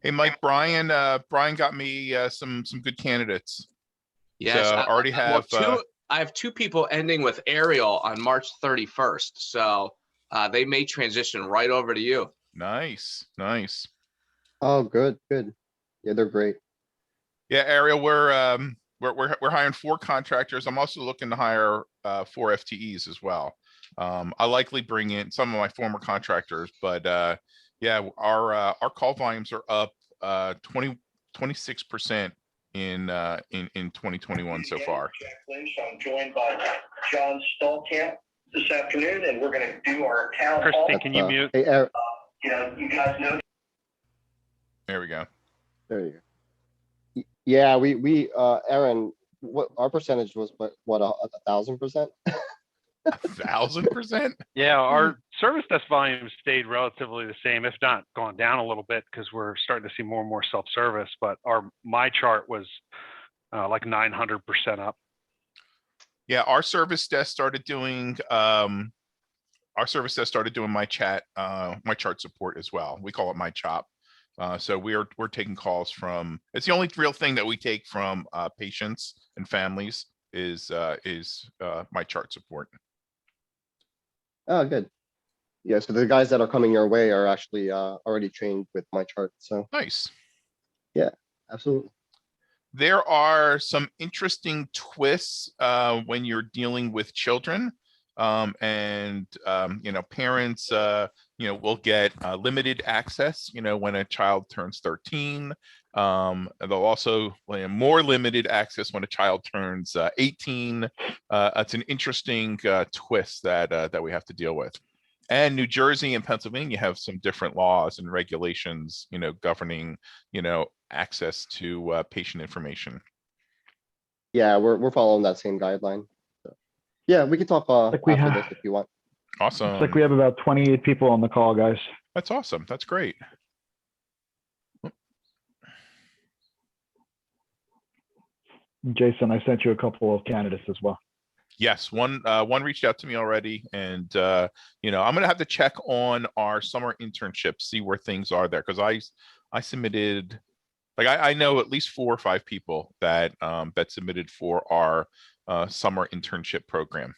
Hey, Mike, Brian got me some good candidates. Yes, So already have I have two people ending with Ariel on March 31st, so they may transition right over to you. nice. Oh, good. Yeah, they're great. Yeah, Ariel, we're hiring 4 contractors. I'm also looking to hire 4 FTEs as well. I likely bring in some of my former contractors, but yeah, our call volumes are up 26% in 2021 so far. Jack Lynch. I'm joined by John Stallcamp this afternoon, and we're going to do our town hall. Christy, can you mute? Hey, You guys know. There we go. there you go. Yeah, we Aaron, what our percentage was, what 1,000%? 1,000%? Yeah, our service desk volume stayed relatively the same, if not gone down a little bit, because we're starting to see more and more self-service. But my chart was like 900% up. Yeah, our service desk started doing my chat, my chart support as well. We call it my chop. So we're taking calls from. It's the only real thing that we take from patients and families is my chart support. Oh, good. Yeah, so the guys that are coming your way are actually already trained with my chart. So Nice. yeah, absolutely. There are some interesting twists when you're dealing with children, and parents will get limited access when a child turns 13. They'll also more limited access when a child turns 18. It's an interesting twist that we have to deal with. And New Jersey and Pennsylvania have some different laws and regulations, governing, access to patient information. Yeah, we're following that same guideline. So, yeah, we can talk after this if you want. Awesome. Looks like we have about 28 people on the call, guys. That's awesome. That's great. Jason, I sent you a couple of candidates as well. Yes, one reached out to me already, and I'm gonna have to check on our summer internship, see where things are there, because I submitted, like I know at least 4 or 5 people that submitted for our summer internship program.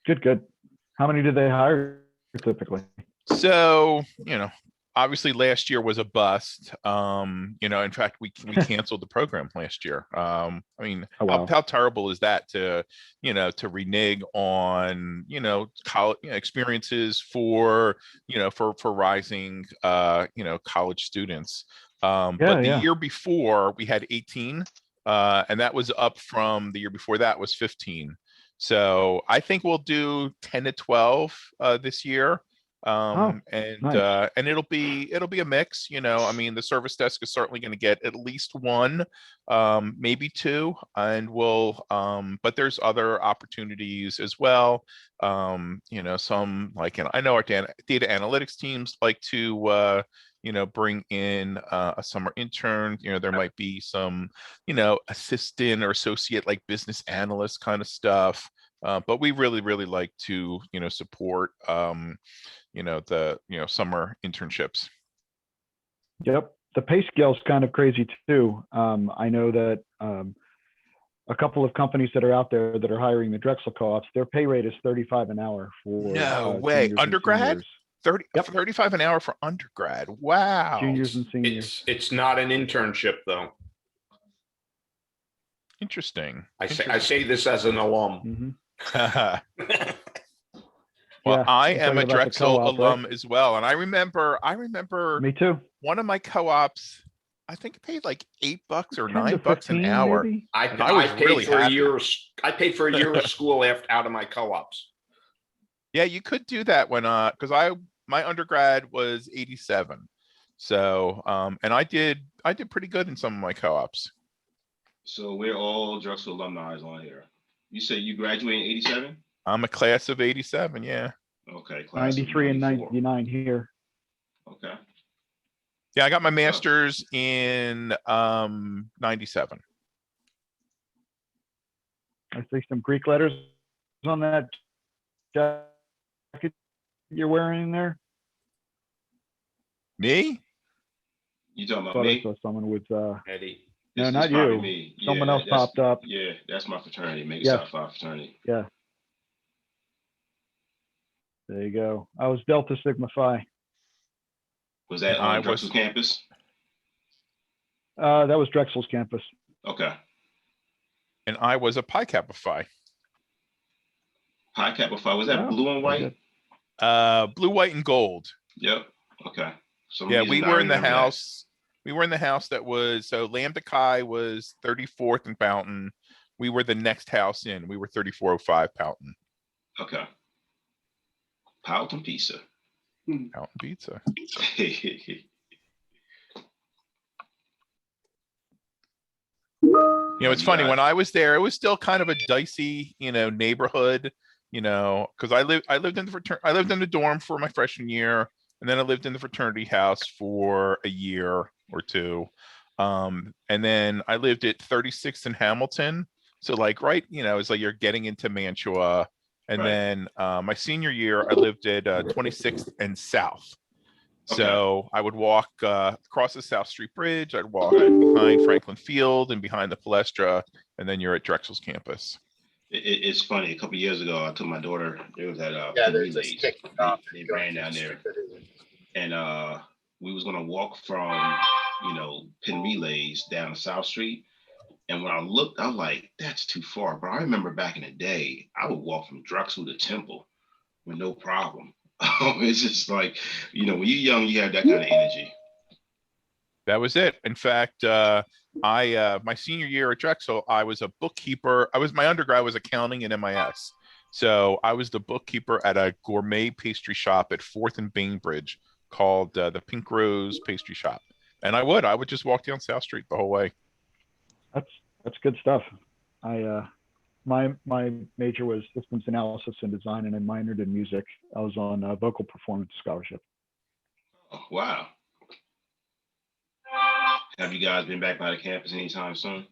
Good. How many did they hire typically? So obviously last year was a bust. In fact, we canceled the program last year. I mean, Oh, wow. how terrible is that to renege on college experiences for rising college students. But the year before we had 18, and that was up from the year before that was 15. So I think we'll do 10 to 12 this year. Nice. And it'll be a mix. I mean, the service desk is certainly going to get at least 1, maybe 2, and but there's other opportunities as well. Some I know our data analytics teams like to bring in a summer intern. There might be some assistant or associate, like business analyst kind of stuff. But we really like to support the summer internships. Yep, the pay scale is kind of crazy too. I know that a couple of companies that are out there that are hiring the Drexel co-ops, their pay rate is $35 an hour for no way undergrad. 35 an hour for undergrad. Wow. Juniors and seniors. It's not an internship though. Interesting. I say this as an alum. Mm-hmm. Well, Yeah, I am a Drexel alum, right? as well, and I remember. Me too. One of my co-ops, I think, paid like $8 or 10 to $9 15 an hour. maybe? I was paid really for happy. I paid for a year of school out of my co-ops. Yeah, you could do that when because my undergrad was 87, so and I did pretty good in some of my co-ops. So we're all Drexel alumni on here. You say you graduated in 87? I'm a class of 87. Yeah. Okay. Class 93 and 94. 99 here. Okay. Yeah, I got my master's in 97. I see some Greek letters on that jacket you're wearing in there. Me? You talking about Thought I me? saw someone with, Eddie. no, It's not probably you. me. Someone Yeah, else that's- popped up. Yeah, that's my fraternity, Mega Yes. Psi Phi fraternity. Yeah. There you go. I was Delta Sigma Phi. Was that I on Drexel was- campus? That was Drexel's campus. Okay. And I was a Pi Kappa Phi. Pi Kappa Phi, was that Oh, blue and very white? good. Blue, white, and gold. Yep. Okay. Some Yeah, reason we I were in the remember that. house. We were in the house that was, so Lambda Chi was 34th and Fountain. We were the next house in. We were 3405 Fountain. Okay. Powelton Pizza. Fountain Pizza. You know, it's funny, when I was there, it was still kind of a dicey, neighborhood, because I lived in the dorm for my freshman year, and then I lived in the fraternity house for a year or two. And then I lived at 36th in Hamilton. So like, right, it's like you're getting into Mantua. And Right. then my senior year, I lived at 26th and South. So I would walk across the South Street Bridge. I'd walk behind Franklin Field and behind the Palestra, and then you're at Drexel's campus. It's funny. A couple of years ago, I took my daughter. There was that Yeah, Penn there's a Relays. stick. They ran down there, and we was gonna walk from Penn Relays down to South Street. And when I looked, I was like, "That's too far." But I remember back in the day, I would walk from Drexel to Temple with no problem. It's just like, when you're young, you have that kind of energy. That was it. In fact, my senior year at Drexel, I was a bookkeeper. My undergrad was accounting and MIS. So I was the bookkeeper at a gourmet pastry shop at 4th and Bainbridge called the Pink Rose Pastry Shop. And I would just walk down South Street the whole way. That's good stuff. My major was systems analysis and design, and I minored in music. I was on a vocal performance scholarship. Oh, wow. Have you guys been back by the campus anytime soon?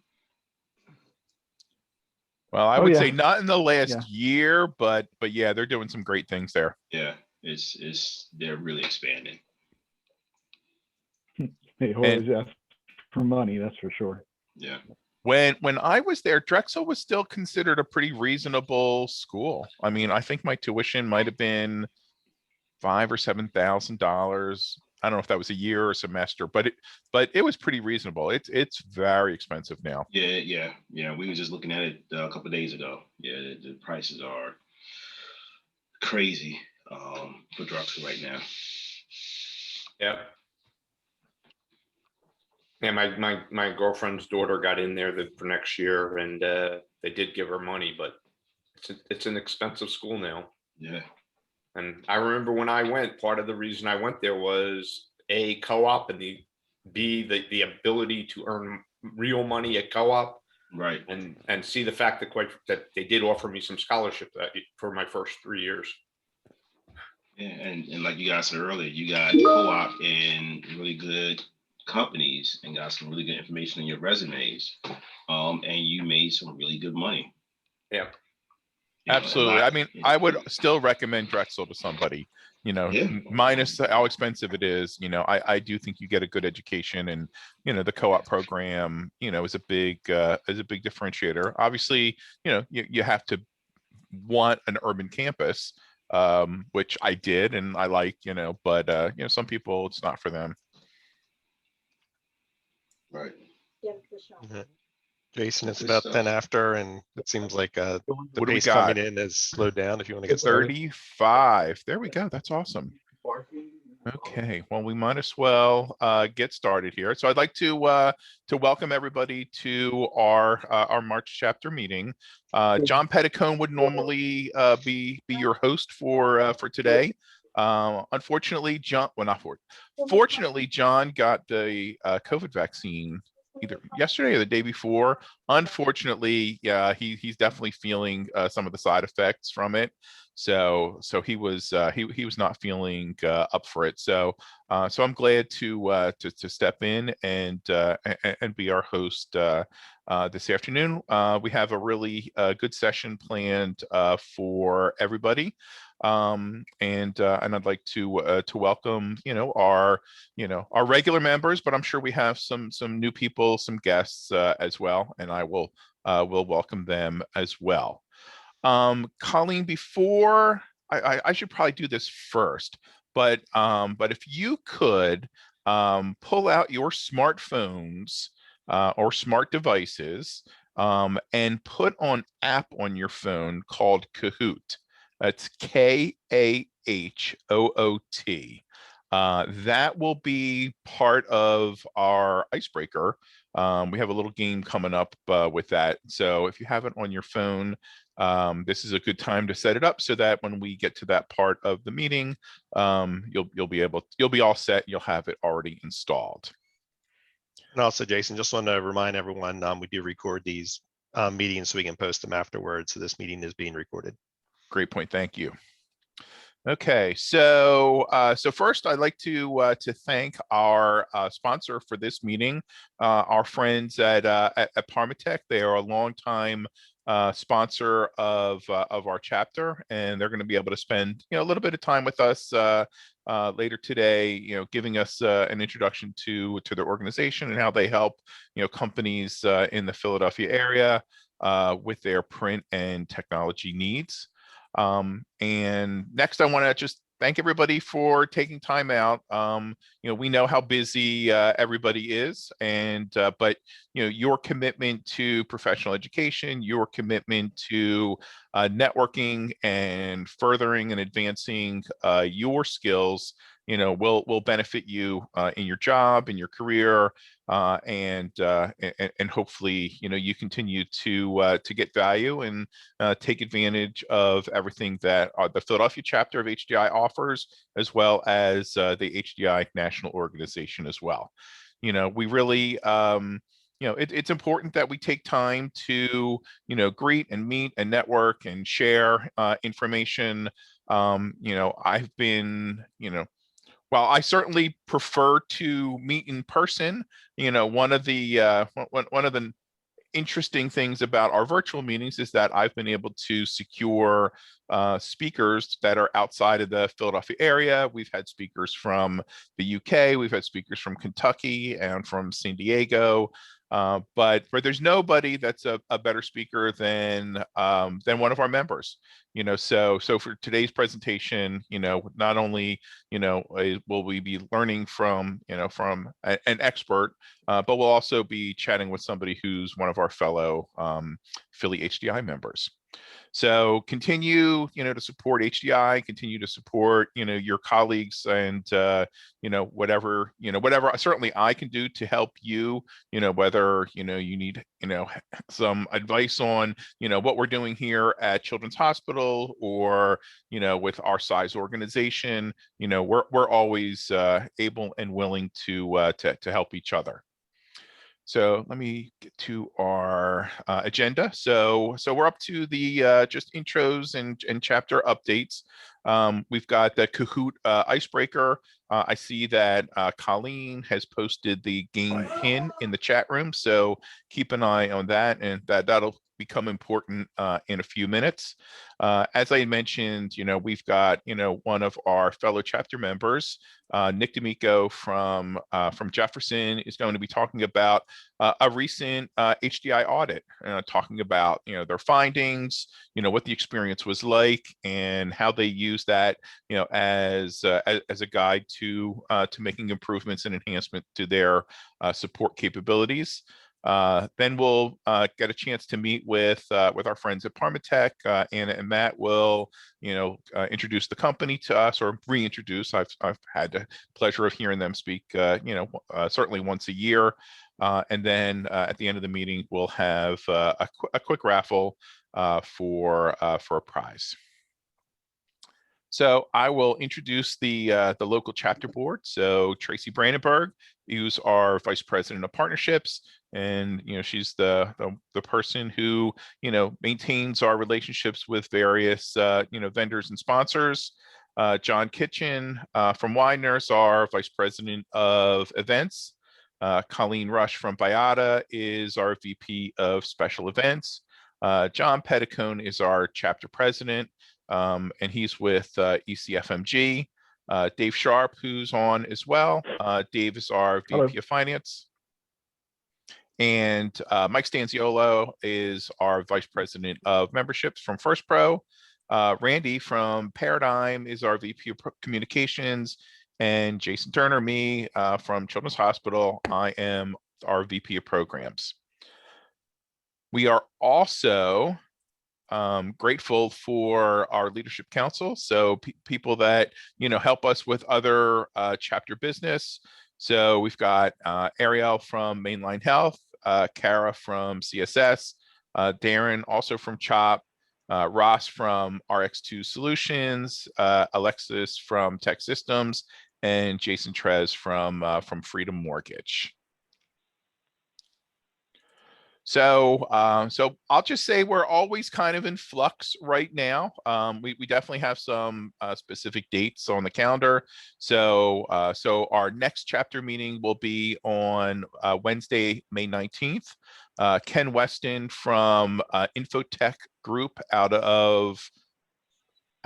Well, I Oh, would yeah. say not in the last Yeah. year, but yeah, they're doing some great things there. Yeah, they're really expanding. They always ask for money, that's for sure. Yeah. When I was there, Drexel was still considered a pretty reasonable school. I mean, I think my tuition might have been $5,000 or $7,000. I don't know if that was a year or a semester, but it was pretty reasonable. It's very expensive now. Yeah. We were just looking at it a couple of days ago. Yeah, the prices are crazy for Drexel right now. Yeah. Yeah, my girlfriend's daughter got in there for next year, and they did give her money, but it's an expensive school now. Yeah. And I remember when I went, part of the reason I went there was A, co-op, and the ability to earn real money at co-op, Right. and see the fact that they did offer me some scholarship for my first 3 years. Yeah, and like you guys said earlier, you got co-op in really good companies and got some really good information in your resumes, and you made some really good money. Yeah. Absolutely. I mean, I would still recommend Drexel to somebody, Yeah. minus how expensive it is. I do think you get a good education, and, the co-op program, is a big differentiator. Obviously, you have to want an urban campus, which I did, and I like, but, some people, it's not for them. Right. Mhm. Jason, it's Good about stuff. 10 after, and it seems like the What do we pace coming got? in has slowed down. If you want to get started. 35. There we go. That's awesome. Okay, well, we might as well get started here. So I'd like to welcome everybody to our March chapter meting. John Petticone would normally be your host for today. Unfortunately, fortunately, John got the COVID vaccine either yesterday or the day before. Unfortunately, he's definitely feeling some of the side effects from it. So he was not feeling up for it. So I'm glad to step in and be our host this afternoon. We have a really good session planned for everybody. And I'd like to welcome, our regular members, but I'm sure we have some new people, some guests as well, and I will welcome them as well. Colleen, before I should probably do this first, but if you could pull out your smartphones or smart devices and put on app on your phone called Kahoot. That's Kahoot. That will be part of our icebreaker. We have a little game coming up with that. So if you have it on your phone, this is a good time to set it up so that when we get to that part of the meeting, you'll be all set. You'll have it already installed. And also, Jason, just want to remind everyone, we do record these meetings so we can post them afterwards. So this meeting is being recorded. Great point. Thank you. Okay, so first I'd like to thank our sponsor for this meeting, our friends at Parmatech. They are a longtime sponsor of our chapter, and they're going to be able to spend a little bit of time with us later today, giving us an introduction to their organization and how they help companies in the Philadelphia area with their print and technology needs. And next, I want to just thank everybody for taking time out. We know how busy everybody is, and but your commitment to professional education, your commitment to networking and furthering and advancing your skills, will benefit you in your job, in your career, and hopefully you continue to get value and take advantage of everything that the Philadelphia chapter of HDI offers, as well as the HDI national organization as well. We really it's important that we take time to greet and meet and network and share information. I've been while I certainly prefer to meet in person, one of the interesting things about our virtual meetings is that I've been able to secure speakers that are outside of the Philadelphia area. We've had speakers from the UK, we've had speakers from Kentucky and from San Diego. But there's nobody that's a better speaker than one of our members. So for today's presentation, not only will we be learning from an expert, but we'll also be chatting with somebody who's one of our fellow Philly HDI members. So continue, to support HDI, continue to support, your colleagues, and whatever certainly I can do to help you, whether you need some advice on what we're doing here at Children's Hospital, or with our size organization, we're always able and willing to help each other. So let me get to our agenda. So we're up to the just intros and chapter updates. We've got the Kahoot icebreaker. I see that Colleen has posted the game pin in the chat room, so keep an eye on that, and that'll become important in a few minutes. As I mentioned, we've got one of our fellow chapter members, Nick D'Amico from Jefferson, is going to be talking about a recent HDI audit, talking about their findings, what the experience was like, and how they use that as a guide to making improvements and enhancement to their support capabilities. Then we'll get a chance to meet with our friends at Parmatech. Anna and Matt will, introduce the company to us, or reintroduce. I've had the pleasure of hearing them speak, certainly once a year. And then at the end of the meeting, we'll have a quick raffle for a prize. So I will introduce the local chapter board. So Tracy Brandenburg, who's our Vice President of Partnerships, and she's the person who maintains our relationships with various vendors and sponsors. John Kitchen from Widener's, our Vice President of Events. Colleen Rush from Viata is our VP of Special Events. John Petticone is our chapter president, and he's with ECFMG. Dave Sharp, who's on as well. Dave is our VP Hello. of Finance. And Mike Stanziolo is our Vice President of Memberships from First Pro. Randy from Paradigm is our VP of Communications. And Jason Turner, me from Children's Hospital, I am our VP of Programs. We are also grateful for our leadership council. So people that, help us with other chapter business. So we've got Ariel from Mainline Health, Kara from CSS, Darren also from CHOP, Ross from RX2 Solutions, Alexis from Tech Systems, and Jason Trez from Freedom Mortgage. So I'll just say we're always kind of in flux right now. We definitely have some specific dates on the calendar. So our next chapter meeting will be on Wednesday, May 19th. Ken Weston from Infotech Group out of,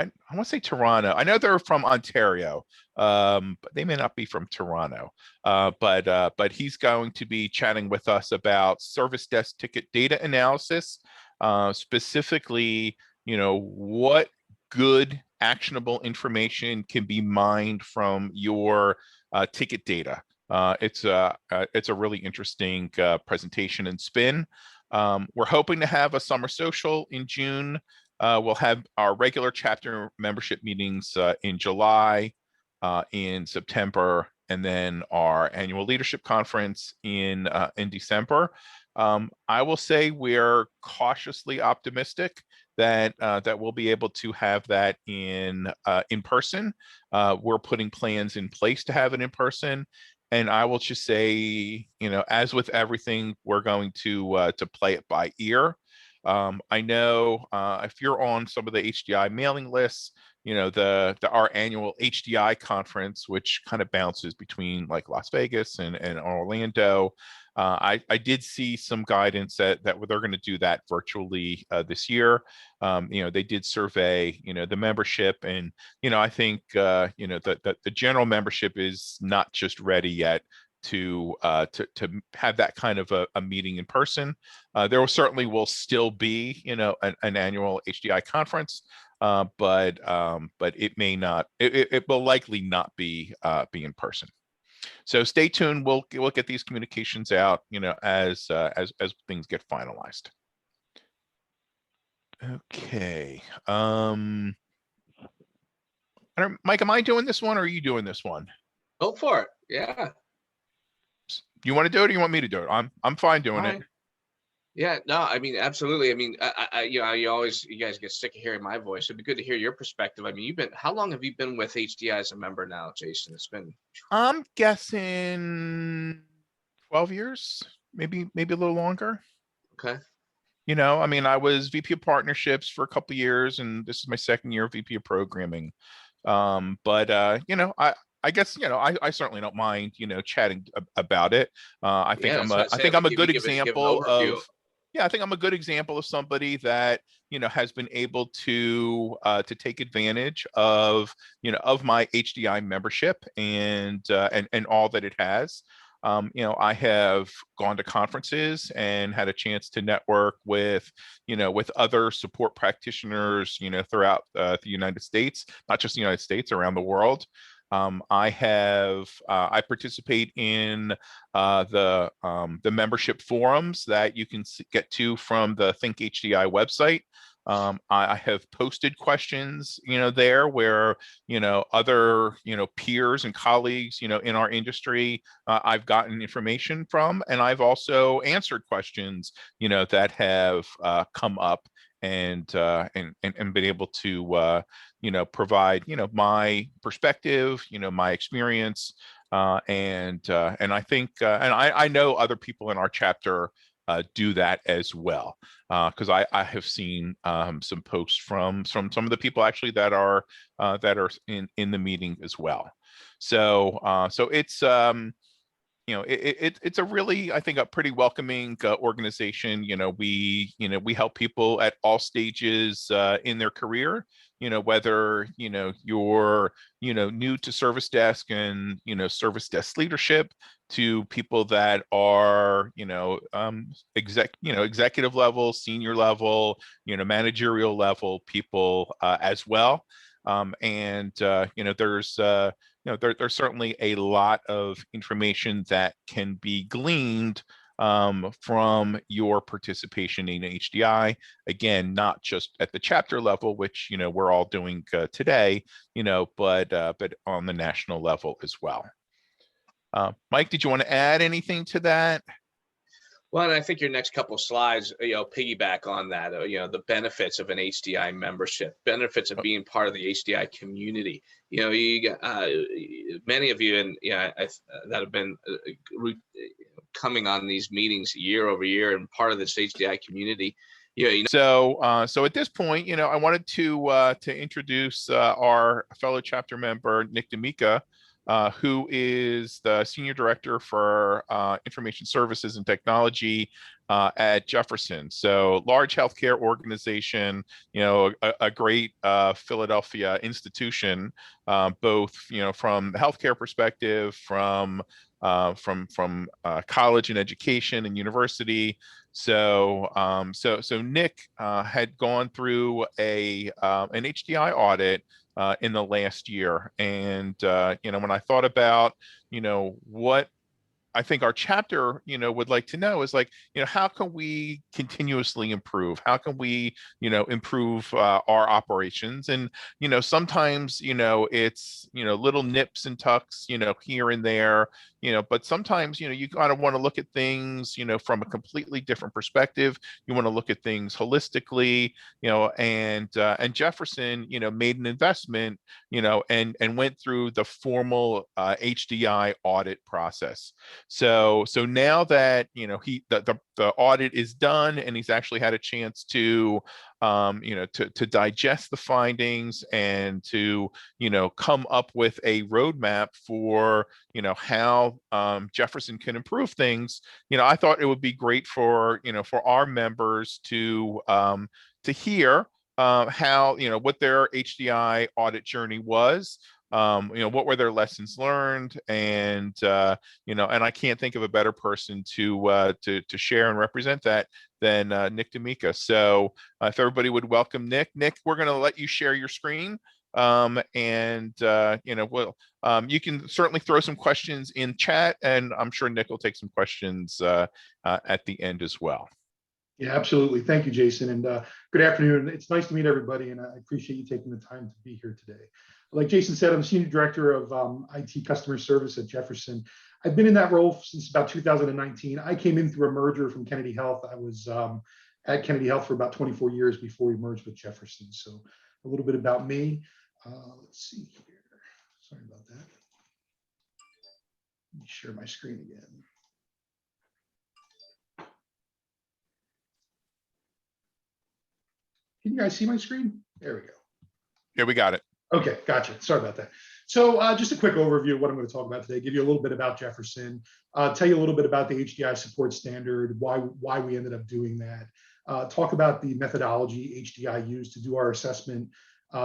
I want to say Toronto. I know they're from Ontario, but they may not be from Toronto. But he's going to be chatting with us about service desk ticket data analysis, specifically, what good actionable information can be mined from your ticket data. It's a really interesting presentation and spin. We're hoping to have a summer social in June. We'll have our regular chapter membership meetings in July, in September, and then our annual leadership conference in December. I will say we're cautiously optimistic that we'll be able to have that in person. We're putting plans in place to have it in person. And I will just say, as with everything, we're going to play it by ear. I know if you're on some of the HDI mailing lists, our annual HDI conference, which kind of bounces between like Las Vegas and Orlando. I did see some guidance that they're going to do that virtually this year. They did survey, the membership, and I think the general membership is not just ready yet to have that kind of a meeting in person. There will still be an annual HDI conference, but it may not. It will likely not be in person. So stay tuned. We'll get these communications out, as things get finalized. Okay. Mike, am I doing this one or are you doing this one? Go for it. Yeah. You want to do it or you want me to do it? I'm fine doing it. Yeah, no, I mean, absolutely. I mean, you guys get sick of hearing my voice. It'd be good to hear your perspective. I mean, how long have you been with HDI as a member now, Jason? It's been, I'm guessing 12 years, maybe a little longer. okay. I mean, I was VP of partnerships for a couple of years, and this is my second year of VP of programming. I guess, I certainly don't mind, chatting about it. I think I'm a good example of, I think I'm a good example of somebody that, has been able to take advantage of, of my HDI membership and all that it has. I have gone to conferences and had a chance to network with, with other support practitioners, throughout the United States, not just the United States, around the world. I participate in the membership forums that you can get to from the Think HDI website. I have posted questions, there where, other, peers and colleagues, in our industry, I've gotten information from, and I've also answered questions, that have come up and been able to, provide, my perspective, my experience, And I think, and I know other people in our chapter do that as well, because I have seen some posts from some of the people actually that are in the meeting as well. So so it's you know, it's a really, I think, a pretty welcoming organization. We help people at all stages in their career. Whether you're new to service desk and service desk leadership, to people that are executive level, senior level, managerial level people as well. And there's certainly a lot of information that can be gleaned from your participation in HDI. Again, not just at the chapter level, which we're all doing today, but on the national level as well. Mike, did you want to add anything to that? Well, and I think your next couple of slides, piggyback on that, the benefits of an HDI membership, benefits of being part of the HDI community. You got many of you, and that have been coming on these meetings year over year and part of this HDI community. So at this point, I wanted to introduce our fellow chapter member, Nick D'Amica, who is the Senior Director for Information Services and Technology at Jefferson. So large healthcare organization, a great Philadelphia institution, both, from the healthcare perspective, from college and education and university. So Nick had gone through an HDI audit in the last year. And, when I thought about, what I think our chapter, would like to know is like, how can we continuously improve? How can we, improve our operations? And, sometimes, it's, little nips and tucks, here and there, but sometimes, you kind of want to look at things, from a completely different perspective. You want to look at things holistically, and Jefferson, made an investment, and went through the formal HDI audit process. So now that the audit is done and he's actually had a chance to to digest the findings and to come up with a roadmap for how Jefferson can improve things, I thought it would be great for for our members to hear how what their HDI audit journey was. What were their lessons learned, and and I can't think of a better person to share and represent that than Nick D'Amica. So if everybody would welcome Nick. Nick, we're going to let you share your screen, and you can certainly throw some questions in chat, and I'm sure Nick will take some questions at the end as well. Yeah, absolutely. Thank you, Jason, and good afternoon. It's nice to meet everybody, and I appreciate you taking the time to be here today. Like Jason said, I'm Senior Director of IT Customer Service at Jefferson. I've been in that role since about 2019. I came in through a merger from Kennedy Health. I was at Kennedy Health for about 24 years before we merged with Jefferson. So a little bit about me. Let's see here. Sorry about that. Let me share my screen again. Can you guys see my screen? There we go. Yeah, we got it. Okay, gotcha. Sorry about that. So just a quick overview of what I'm going to talk about today, give you a little bit about Jefferson, tell you a little bit about the HDI support standard, why we ended up doing that, talk about the methodology HDI used to do our assessment,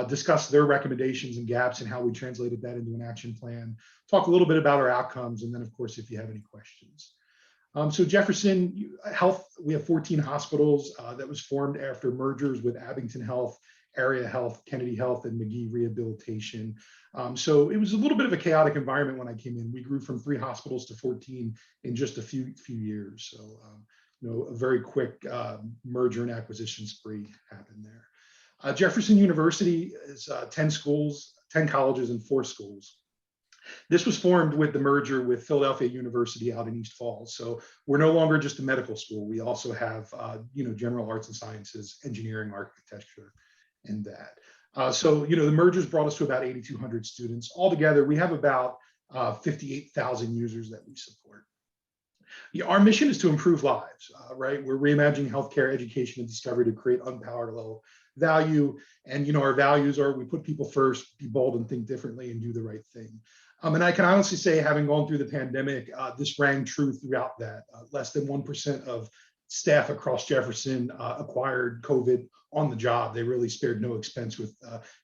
discuss their recommendations and gaps and how we translated that into an action plan, talk a little bit about our outcomes, and then, of course, if you have any questions. So Jefferson Health, we have 14 hospitals that was formed after mergers with Abington Health, Area Health, Kennedy Health, and McGee Rehabilitation. So it was a little bit of a chaotic environment when I came in. We grew from 3 hospitals to 14 in just a few years. So a very quick merger and acquisition spree happened there. Jefferson University is 10 schools, 10 colleges, and 4 schools. This was formed with the merger with Philadelphia University out in East Falls. So we're no longer just a medical school. We also have, general arts and sciences, engineering, architecture, and that. So the mergers brought us to about 8,200 students. Altogether, we have about 58,000 users that we support. Yeah, our mission is to improve lives, right? We're reimagining healthcare, education, and discovery to create unparalleled value. And our values are: we put people first, be bold and think differently, and do the right thing. And I can honestly say, having gone through the pandemic, this rang true throughout that. Less than 1% of staff across Jefferson acquired COVID on the job. They really spared no expense with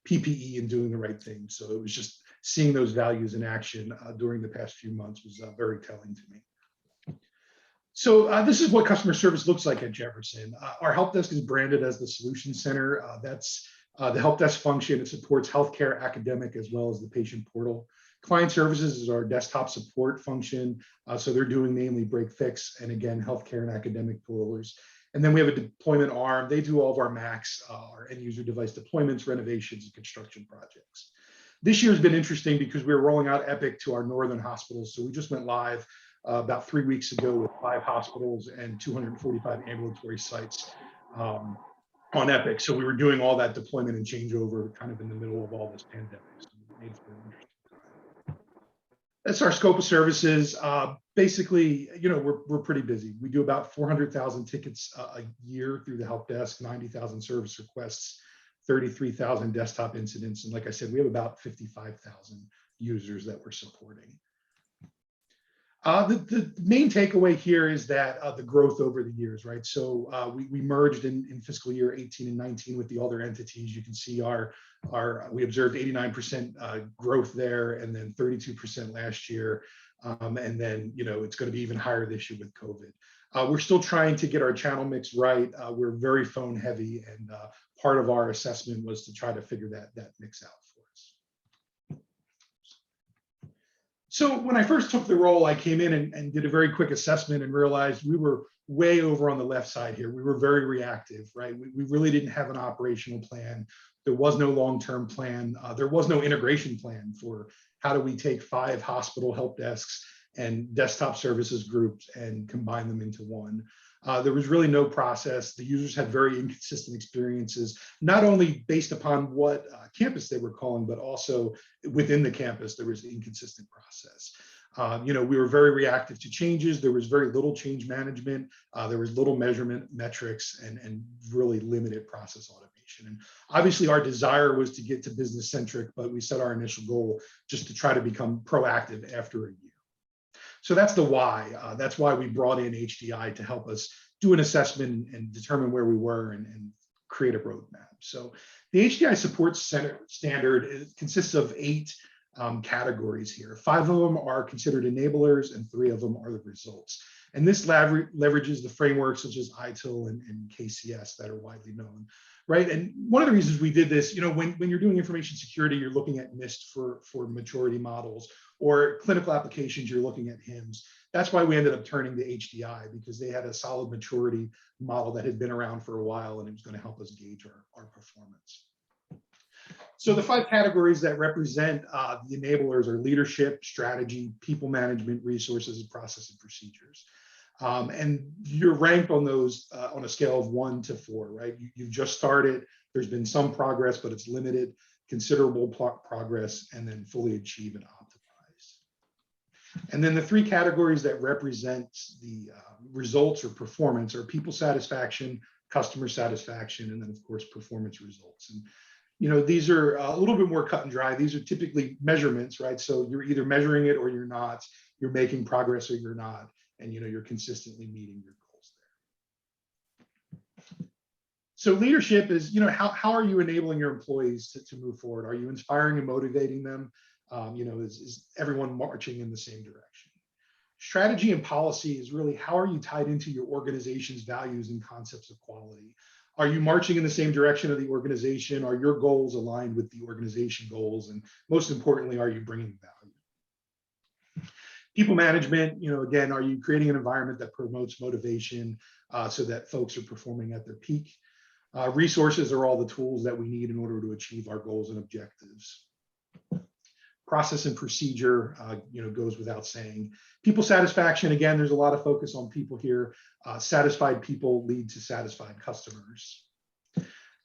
PPE and doing the right thing. So it was just seeing those values in action during the past few months was very telling to me. So this is what customer service looks like at Jefferson. Our help desk is branded as the Solution Center. That's the help desk function. It supports healthcare, academic, as well as the patient portal. Client services is our desktop support function. So they're doing mainly break fix and, again, healthcare and academic portals. And then we have a deployment arm. They do all of our Macs, our end user device deployments, renovations, and construction projects. This year has been interesting because we're rolling out Epic to our northern hospitals. So we just went live about 3 weeks ago with 5 hospitals and 245 ambulatory sites on Epic. So we were doing all that deployment and changeover kind of in the middle of all this pandemic. So it made for an interesting time. That's our scope of services. Basically, we're pretty busy. We do about 400,000 tickets a year through the help desk, 90,000 service requests, 33,000 desktop incidents. And like I said, we have about 55,000 users that we're supporting. The main takeaway here is that the growth over the years, right? So we merged in fiscal year 18 and 19 with the other entities. You can see we observed 89% growth there, and then 32% last year. And then, it's going to be even higher this year with COVID. We're still trying to get our channel mix right. We're very phone heavy, and part of our assessment was to try to figure that mix out for us. So when I first took the role, I came in and did a very quick assessment and realized we were way over on the left side here. We were very reactive, right? We really didn't have an operational plan. There was no long-term plan. There was no integration plan for how do we take 5 hospital help desks and desktop services groups and combine them into one. There was really no process. The users had very inconsistent experiences, not only based upon what campus they were calling, but also within the campus, there was inconsistent process. We were very reactive to changes. There was very little change management. There was little measurement metrics and really limited process automation. And obviously our desire was to get to business centric, but we set our initial goal just to try to become proactive after a year. So that's the why. That's why we brought in HDI to help us do an assessment and determine where we were and create a roadmap. So the HDI support center standard consists of 8 categories here. 5 of them are considered enablers and 3 of them are the results. And this leverages the frameworks such as ITIL and KCS that are widely known, right? And one of the reasons we did this, when you're doing information security, you're looking at NIST for maturity models, or clinical applications, you're looking at HIMSS. That's why we ended up turning to HDI, because they had a solid maturity model that had been around for a while, and it was going to help us gauge our performance. So the 5 categories that represent the enablers are leadership, strategy, people management, resources, process, and procedures. And you're ranked on those on a scale of 1 to 4, right? You've just started. There's been some progress, but it's limited, considerable progress, and then fully achieve and optimize. And then the 3 categories that represent the results or performance are people satisfaction, customer satisfaction, and then of course performance results. And these are a little bit more cut and dry. These are typically measurements, right? So you're either measuring it or you're not. You're making progress or you're not, and you're consistently meeting your goals there. So leadership is, how are you enabling your employees to move forward? Are you inspiring and motivating them? Is everyone marching in the same direction? Strategy and policy is really, how are you tied into your organization's values and concepts of quality? Are you marching in the same direction of the organization? Are your goals aligned with the organization goals? And most importantly, are you bringing value? People management, again, are you creating an environment that promotes motivation so that folks are performing at their peak? Resources are all the tools that we need in order to achieve our goals and objectives. Process and procedure, goes without saying. People satisfaction, again, there's a lot of focus on people here. Satisfied people lead to satisfied customers.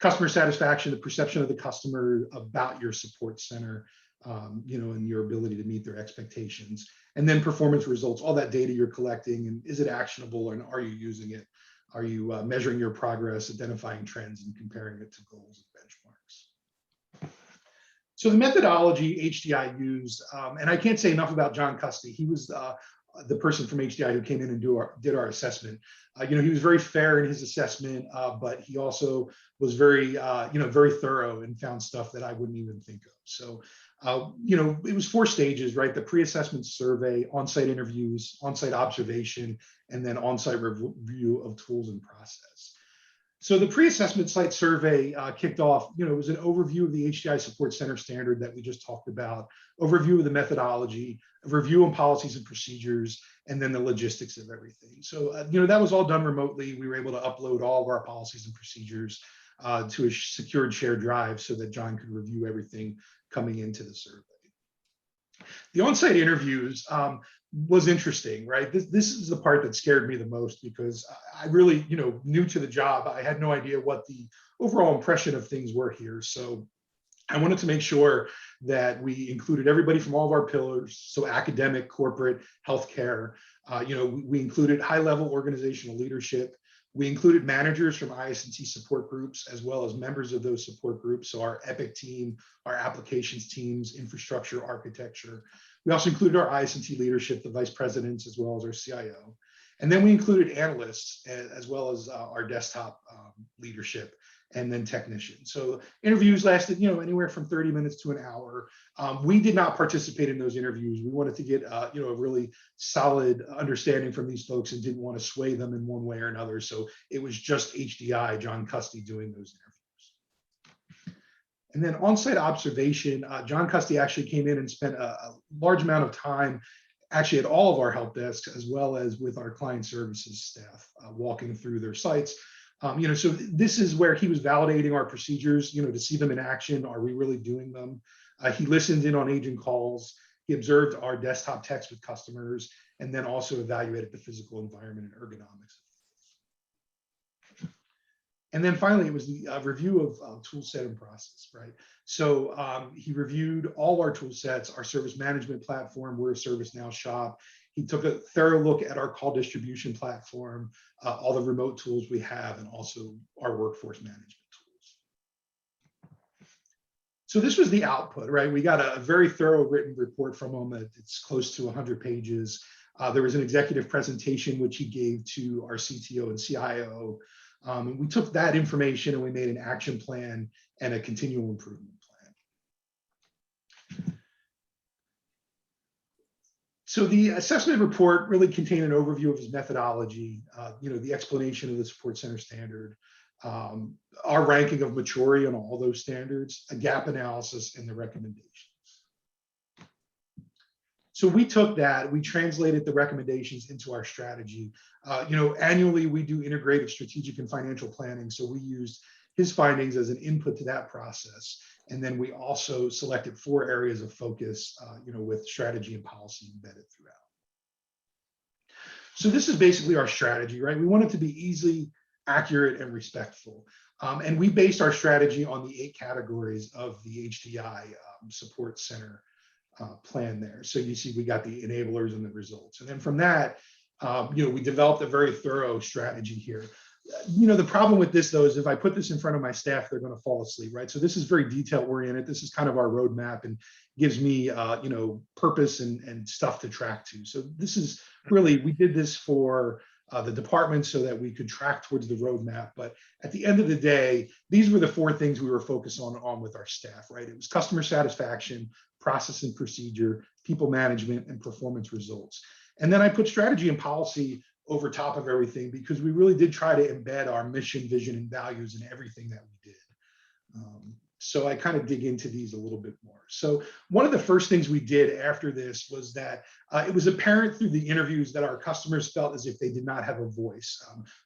Customer satisfaction, the perception of the customer about your support center. and your ability to meet their expectations. And then performance results, all that data you're collecting, and is it actionable, and are you using it? Are you measuring your progress, identifying trends, and comparing it to goals and benchmarks? So the methodology HDI used, and I can't say enough about John Custy. He was the person from HDI who came in and did our assessment. He was very fair in his assessment, but he also was very, very thorough and found stuff that I wouldn't even think of. So, it was 4 stages, right? The pre-assessment survey, on-site interviews, on-site observation, and then on-site review of tools and process. So the pre-assessment site survey kicked off, it was an overview of the HDI Support Center standard that we just talked about, overview of the methodology, a review on policies and procedures, and then the logistics of everything. So, that was all done remotely. We were able to upload all of our policies and procedures to a secured shared drive so that John could review everything coming into the survey. The on-site interviews was interesting, right? This is the part that scared me the most, because I really, new to the job, I had no idea what the overall impression of things were here. So I wanted to make sure that we included everybody from all of our pillars. So academic, corporate, healthcare, we included high-level organizational leadership. We included managers from IS&T support groups, as well as members of those support groups. So our Epic team, our applications teams, infrastructure, architecture. We also included our IS&T leadership, the vice presidents, as well as our CIO. And then we included analysts, as well as our desktop leadership, and then technicians. So interviews lasted, anywhere from 30 minutes to an hour. We did not participate in those interviews. We wanted to get, a really solid understanding from these folks, and didn't want to sway them in one way or another. So it was just HDI, John Custy, doing those interviews. And then on-site observation, John Custy actually came in and spent a large amount of time actually at all of our help desks, as well as with our client services staff, walking through their sites. So this is where he was validating our procedures, to see them in action. Are we really doing them? He listened in on agent calls. He observed our desktop techs with customers, and then also evaluated the physical environment and ergonomics. And then finally, it was the review of tool set and process, right? So he reviewed all our tool sets, our service management platform. We're a ServiceNow shop. He took a thorough look at our call distribution platform, all the remote tools we have, and also our workforce management tools. So this was the output, right? We got a very thorough written report from him. It's close to 100 pages. There was an executive presentation which he gave to our CTO and CIO. And we took that information and we made an action plan and a continual improvement plan. So the assessment report really contained an overview of his methodology, the explanation of the support center standard, our ranking of maturity on all those standards, a gap analysis, and the recommendations. So we took that, we translated the recommendations into our strategy. Annually we do integrated strategic and financial planning. So we used his findings as an input to that process. And then we also selected 4 areas of focus, with strategy and policy embedded throughout. So this is basically our strategy, right? We want it to be easy, accurate, and respectful. And we based our strategy on the 8 categories of the HDI support center plan there. So you see, we got the enablers and the results. And then from that, we developed a very thorough strategy here. The problem with this, though, is if I put this in front of my staff, they're going to fall asleep, right? So this is very detail oriented. This is kind of our roadmap and gives me, purpose and stuff to track to. So this is really, we did this for the department so that we could track towards the roadmap. But at the end of the day, these were the 4 things we were focused on with our staff, right? It was customer satisfaction, process and procedure, people management, and performance results. And then I put strategy and policy over top of everything, because we really did try to embed our mission, vision, and values in everything that we did. So I kind of dig into these a little bit more. So one of the first things we did after this was that it was apparent through the interviews that our customers felt as if they did not have a voice.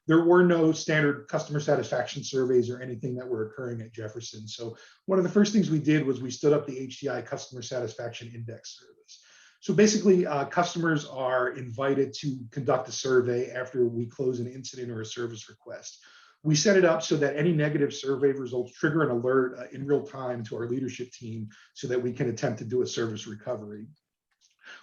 There were no standard customer satisfaction surveys or anything that were occurring at Jefferson. So one of the first things we did was we stood up the HDI Customer Satisfaction Index Service. So basically, customers are invited to conduct a survey after we close an incident or a service request. We set it up so that any negative survey results trigger an alert in real time to our leadership team so that we can attempt to do a service recovery.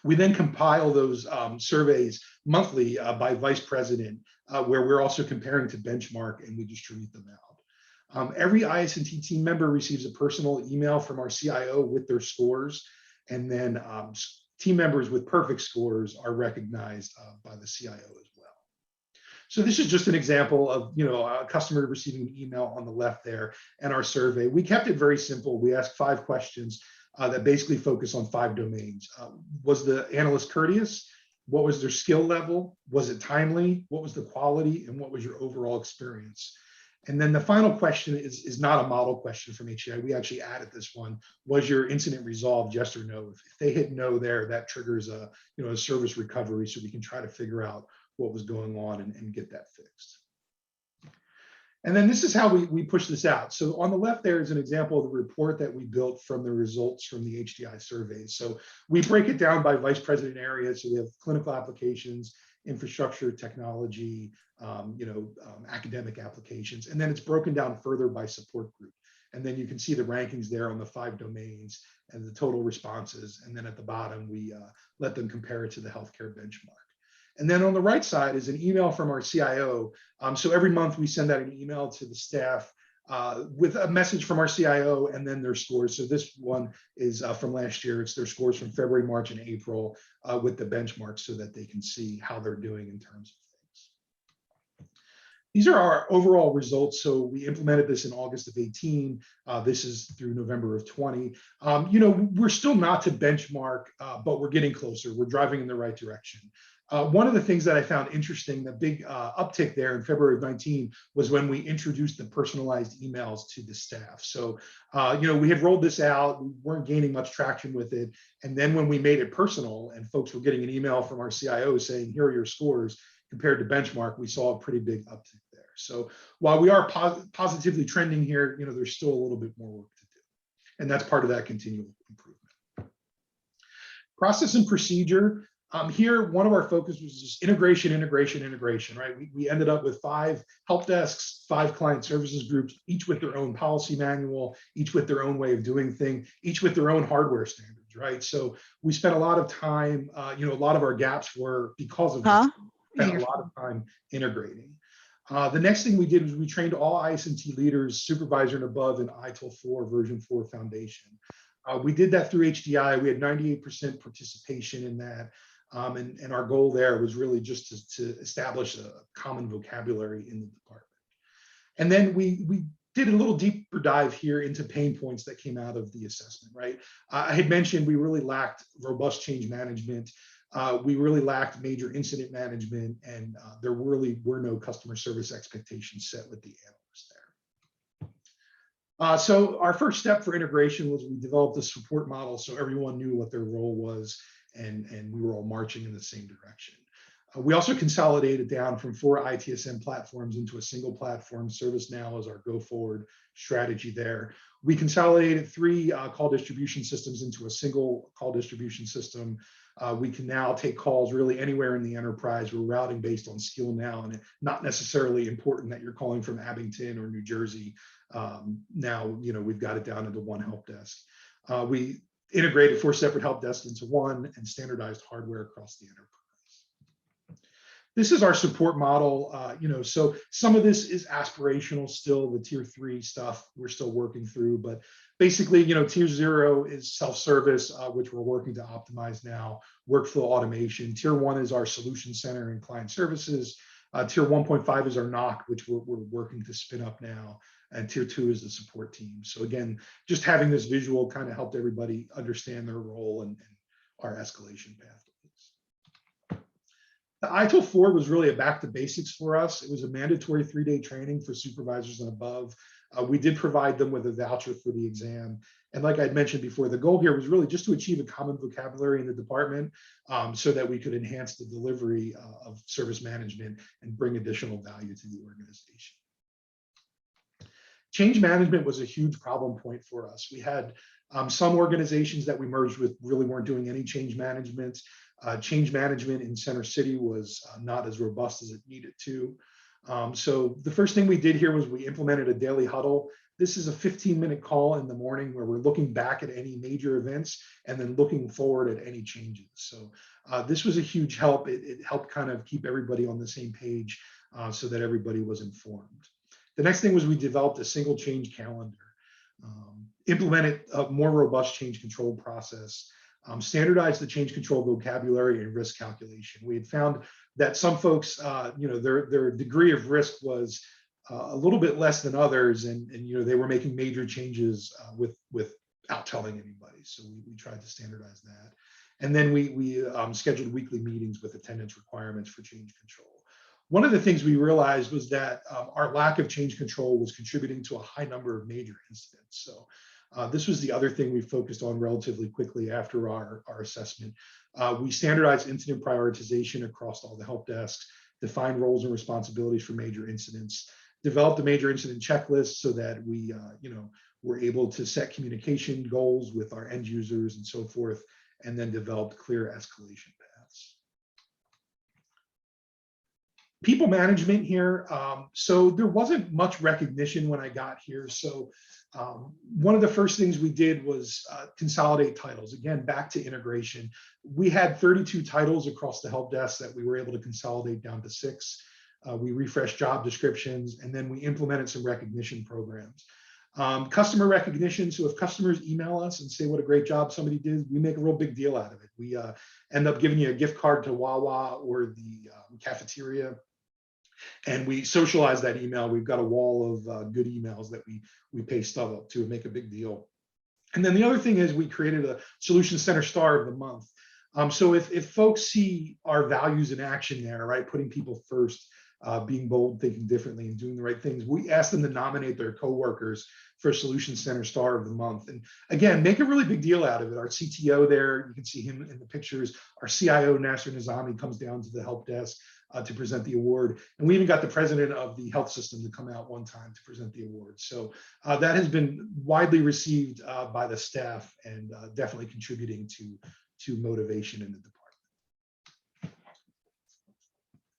We then compile those surveys monthly by vice president, where we're also comparing to benchmark, and we distribute them out. Every IS&T team member receives a personal email from our CIO with their scores, and then team members with perfect scores are recognized by the CIO as well. So this is just an example of, a customer receiving an email on the left there and our survey. We kept it very simple. We asked 5 questions that basically focus on 5 domains. Was the analyst courteous? What was their skill level? Was it timely? What was the quality? And what was your overall experience? And then the final question is not a model question from HDI. We actually added this one. Was your incident resolved, yes or no? If they hit no there, that triggers a service recovery, so we can try to figure out what was going on and get that fixed. And then this is how we push this out. So on the left there is an example of the report that we built from the results from the HDI surveys. So we break it down by vice president areas. So we have clinical applications, infrastructure, technology, academic applications, and then it's broken down further by support group. And then you can see the rankings there on the 5 domains and the total responses. And then at the bottom, we let them compare it to the healthcare benchmark. And then on the right side is an email from our CIO. So every month we send out an email to the staff with a message from our CIO and then their scores. So this one is from last year. It's their scores from February, March, and April with the benchmarks so that they can see how they're doing in terms of things. These are our overall results. So we implemented this in August of 18. This is through November of 20. We're still not to benchmark, but we're getting closer. We're driving in the right direction. One of the things that I found interesting, the big uptick there in February of 19 was when we introduced the personalized emails to the staff. So, we had rolled this out, we weren't gaining much traction with it. And then when we made it personal and folks were getting an email from our CIO saying, here are your scores compared to benchmark, we saw a pretty big uptick there. So while we are positively trending here, there's still a little bit more work to do. And that's part of that continual improvement. Process and procedure. Here, one of our focus was just integration, right? We ended up with 5 help desks, 5 client services groups, each with their own policy manual, each with their own way of doing things, each with their own hardware standards, right? So we spent a lot of time, a lot of our gaps were because of this. We spent a lot of time integrating. The next thing we did was we trained all IS&T leaders, supervisor and above, in ITIL 4 version 4 foundation. We did that through HDI. We had 98% participation in that. And our goal there was really just to establish a common vocabulary in the department. And then we did a little deeper dive here into pain points that came out of the assessment, right? I had mentioned we really lacked robust change management. We really lacked major incident management, and there really were no customer service expectations set with the analysts there. So our first step for integration was we developed a support model so everyone knew what their role was, and we were all marching in the same direction. We also consolidated down from 4 ITSM platforms into a single platform. ServiceNow is our go-forward strategy there. We consolidated 3 call distribution systems into a single call distribution system. We can now take calls really anywhere in the enterprise. We're routing based on skill now, and it's not necessarily important that you're calling from Abington or New Jersey. Now, we've got it down into 1 help desk. We integrated 4 separate help desks into 1 and standardized hardware across the enterprise. This is our support model. So some of this is aspirational still. The tier 3 stuff we're still working through, but basically, tier 0 is self-service, which we're working to optimize now. Workflow automation. Tier 1 is our solution center and client services. Tier 1.5 is our NOC, which we're working to spin up now. And tier 2 is the support team. So again, just having this visual kind of helped everybody understand their role and our escalation path. The ITIL 4 was really a back to basics for us. It was a mandatory 3-day training for supervisors and above. We did provide them with a voucher for the exam. And like I'd mentioned before, the goal here was really just to achieve a common vocabulary in the department so that we could enhance the delivery of service management and bring additional value to the organization. Change management was a huge problem point for us. We had some organizations that we merged with really weren't doing any change management. Change management in Center City was not as robust as it needed to. So the first thing we did here was we implemented a daily huddle. This is a 15-minute call in the morning where we're looking back at any major events and then looking forward at any changes. So this was a huge help. It helped kind of keep everybody on the same page so that everybody was informed. The next thing was we developed a single change calendar, implemented a more robust change control process, standardized the change control vocabulary and risk calculation. We had found that some folks, their degree of risk was a little bit less than others, and they were making major changes without telling anybody. So we tried to standardize that, and then we scheduled weekly meetings with attendance requirements for change control. One of the things we realized was that our lack of change control was contributing to a high number of major incidents. So this was the other thing we focused on relatively quickly after our assessment. We standardized incident prioritization across all the help desks, defined roles and responsibilities for major incidents, developed a major incident checklist so that we were able to set communication goals with our end users and so forth, and then developed clear escalation paths. People management here. So there wasn't much recognition when I got here. So one of the first things we did was consolidate titles. Again, back to integration. We had 32 titles across the help desk that we were able to consolidate down to 6. We refreshed job descriptions, and then we implemented some recognition programs. Customer recognition. So if customers email us and say what a great job somebody did, we make a real big deal out of it. We end up giving you a gift card to Wawa or the cafeteria, and we socialize that email. We've got a wall of good emails that we pay stuff up to and make a big deal. And then the other thing is we created a Solution Center Star of the Month. So if folks see our values in action there, right, putting people first, being bold, thinking differently, and doing the right things, we ask them to nominate their coworkers for Solution Center Star of the Month. And again, make a really big deal out of it. Our CTO there, you can see him in the pictures. Our CIO, Nasser Nizami, comes down to the help desk to present the award. And we even got the president of the health system to come out one time to present the award. So that has been widely received by the staff, and definitely contributing to motivation in the department.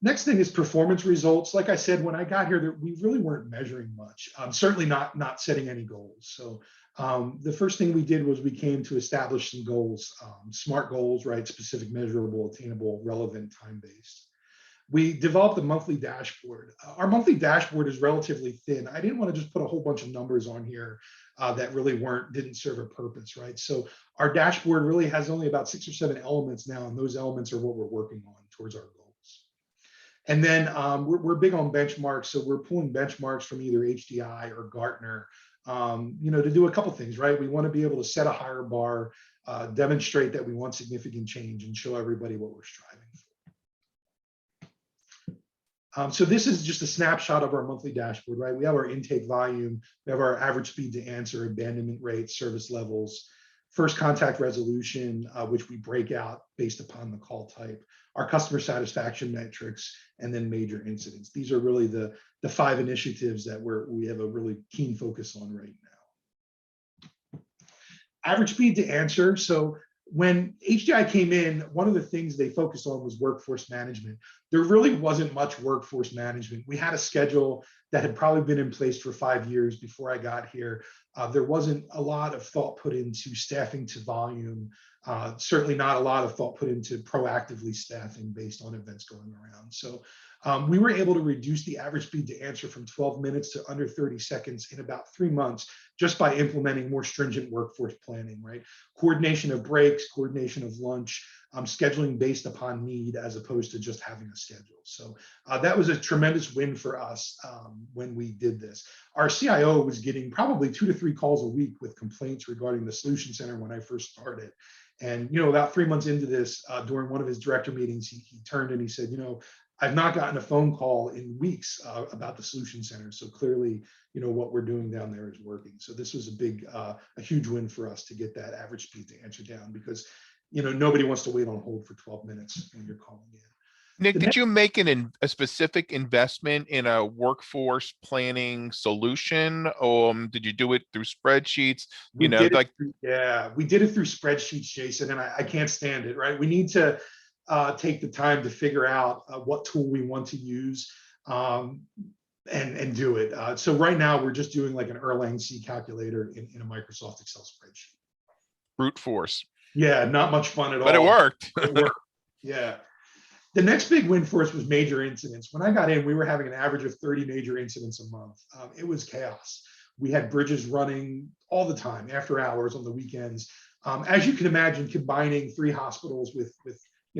Next thing is performance results. Like I said, when I got here, we really weren't measuring much, certainly not setting any goals. So the first thing we did was we came to establish some goals, SMART goals, right? Specific, measurable, attainable, relevant, time-based. We developed a monthly dashboard. Our monthly dashboard is relatively thin. I didn't want to just put a whole bunch of numbers on here that really didn't serve a purpose, right? So our dashboard really has only about 6 or 7 elements now, and those elements are what we're working on towards our goals. And then we're big on benchmarks, so we're pulling benchmarks from either HDI or Gartner, to do a couple things, right? We want to be able to set a higher bar, demonstrate that we want significant change, and show everybody what we're striving for. So this is just a snapshot of our monthly dashboard, right? We have our intake volume, we have our average speed to answer, abandonment rates, service levels, first contact resolution, which we break out based upon the call type, our customer satisfaction metrics, and then major incidents. These are really the 5 initiatives that we have a really keen focus on right now. Average speed to answer. So when HDI came in, one of the things they focused on was workforce management. There really wasn't much workforce management. We had a schedule that had probably been in place for 5 years before I got here. There wasn't a lot of thought put into staffing to volume, certainly not a lot of thought put into proactively staffing based on events going around. So we were able to reduce the average speed to answer from 12 minutes to under 30 seconds in about 3 months, just by implementing more stringent workforce planning, right? Coordination of breaks, coordination of lunch, scheduling based upon need as opposed to just having a schedule. So that was a tremendous win for us when we did this. Our CIO was getting probably 2 to 3 calls a week with complaints regarding the Solution Center when I first started. And, about 3 months into this, during one of his director meetings, he turned and he said, I've not gotten a phone call in weeks about the Solution Center. So clearly, what we're doing down there is working. So this was a huge win for us to get that average speed to answer down, because, nobody wants to wait on hold for 12 minutes when you're calling in. Nick, did you make a specific investment in a workforce planning solution? Did you do it through spreadsheets? We did it through spreadsheets, Jason, and I can't stand it, right? We need to take the time to figure out what tool we want to use. and do it. So right now we're just doing like an Erlang C calculator in a Microsoft Excel spreadsheet. Brute force. Yeah, not much fun at all. But it worked. It worked. Yeah. The next big win for us was major incidents. When I got in, we were having an average of 30 major incidents a month. It was chaos. We had bridges running all the time, after hours, on the weekends. As you can imagine, combining 3 hospitals with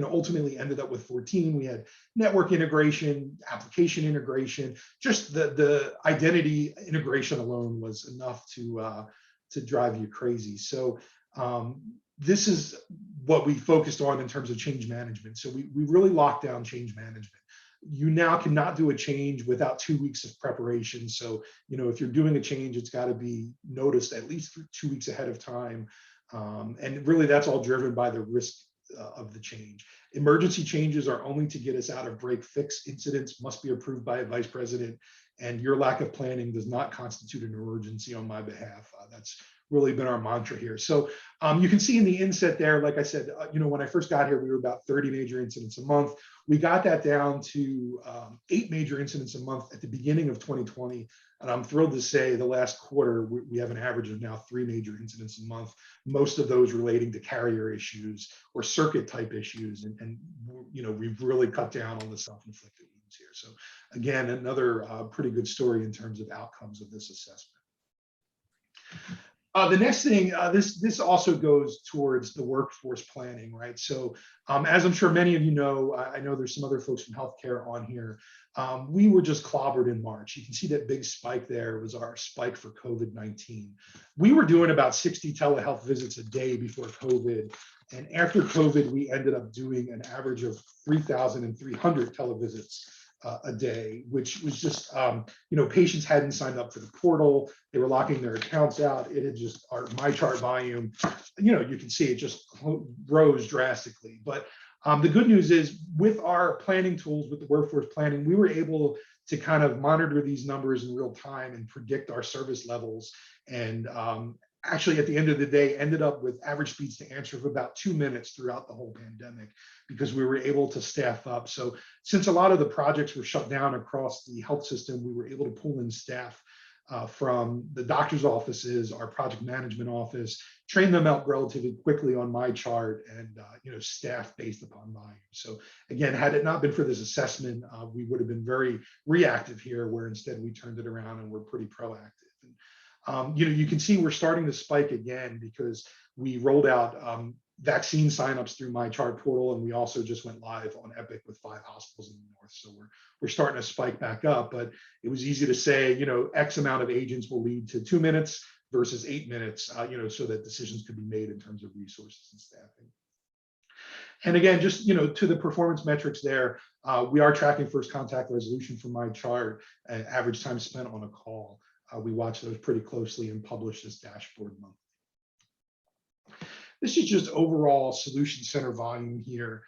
ultimately ended up with 14. We had network integration, application integration. Just the identity integration alone was enough to drive you crazy. So this is what we focused on in terms of change management. So we really locked down change management. You now cannot do a change without 2 weeks of preparation. So, if you're doing a change, it's got to be noticed at least 2 weeks ahead of time. And really that's all driven by the risk of the change. Emergency changes are only to get us out of break fix. Incidents must be approved by a vice president, and your lack of planning does not constitute an emergency on my behalf. That's really been our mantra here. So you can see in the inset there, like I said, when I first got here, we were about 30 major incidents a month. We got that down to 8 major incidents a month at the beginning of 2020. And I'm thrilled to say the last quarter, we have an average of now 3 major incidents a month, most of those relating to carrier issues or circuit type issues. And we've really cut down on the self-inflicted wounds here. So again, another pretty good story in terms of outcomes of this assessment. The next thing, this also goes towards the workforce planning, right? So as I'm sure many of you know, I know there's some other folks from healthcare on here. We were just clobbered in March. You can see that big spike there was our spike for COVID-19. We were doing about 60 telehealth visits a day before COVID. And after COVID, we ended up doing an average of 3,300 televisits a day, which was just, patients hadn't signed up for the portal. They were locking their accounts out. It had just, our MyChart volume, you can see it just rose drastically. But the good news is with our planning tools, with the workforce planning, we were able to kind of monitor these numbers in real time and predict our service levels. And actually, at the end of the day, ended up with average speeds to answer of about 2 minutes throughout the whole pandemic, because we were able to staff up. So since a lot of the projects were shut down across the health system, we were able to pull in staff from the doctor's offices, our project management office, train them out relatively quickly on MyChart, and staff based upon volume. So again, had it not been for this assessment, we would have been very reactive here, where instead we turned it around and we're pretty proactive. You can see we're starting to spike again because we rolled out vaccine signups through MyChart portal, and we also just went live on Epic with 5 hospitals in the north. So we're starting to spike back up. But it was easy to say, X amount of agents will lead to 2 minutes versus 8 minutes, so that decisions could be made in terms of resources and staffing. And again, just to the performance metrics there, we are tracking first contact resolution for MyChart and average time spent on a call. We watch those pretty closely and publish this dashboard monthly. This is just overall solution center volume here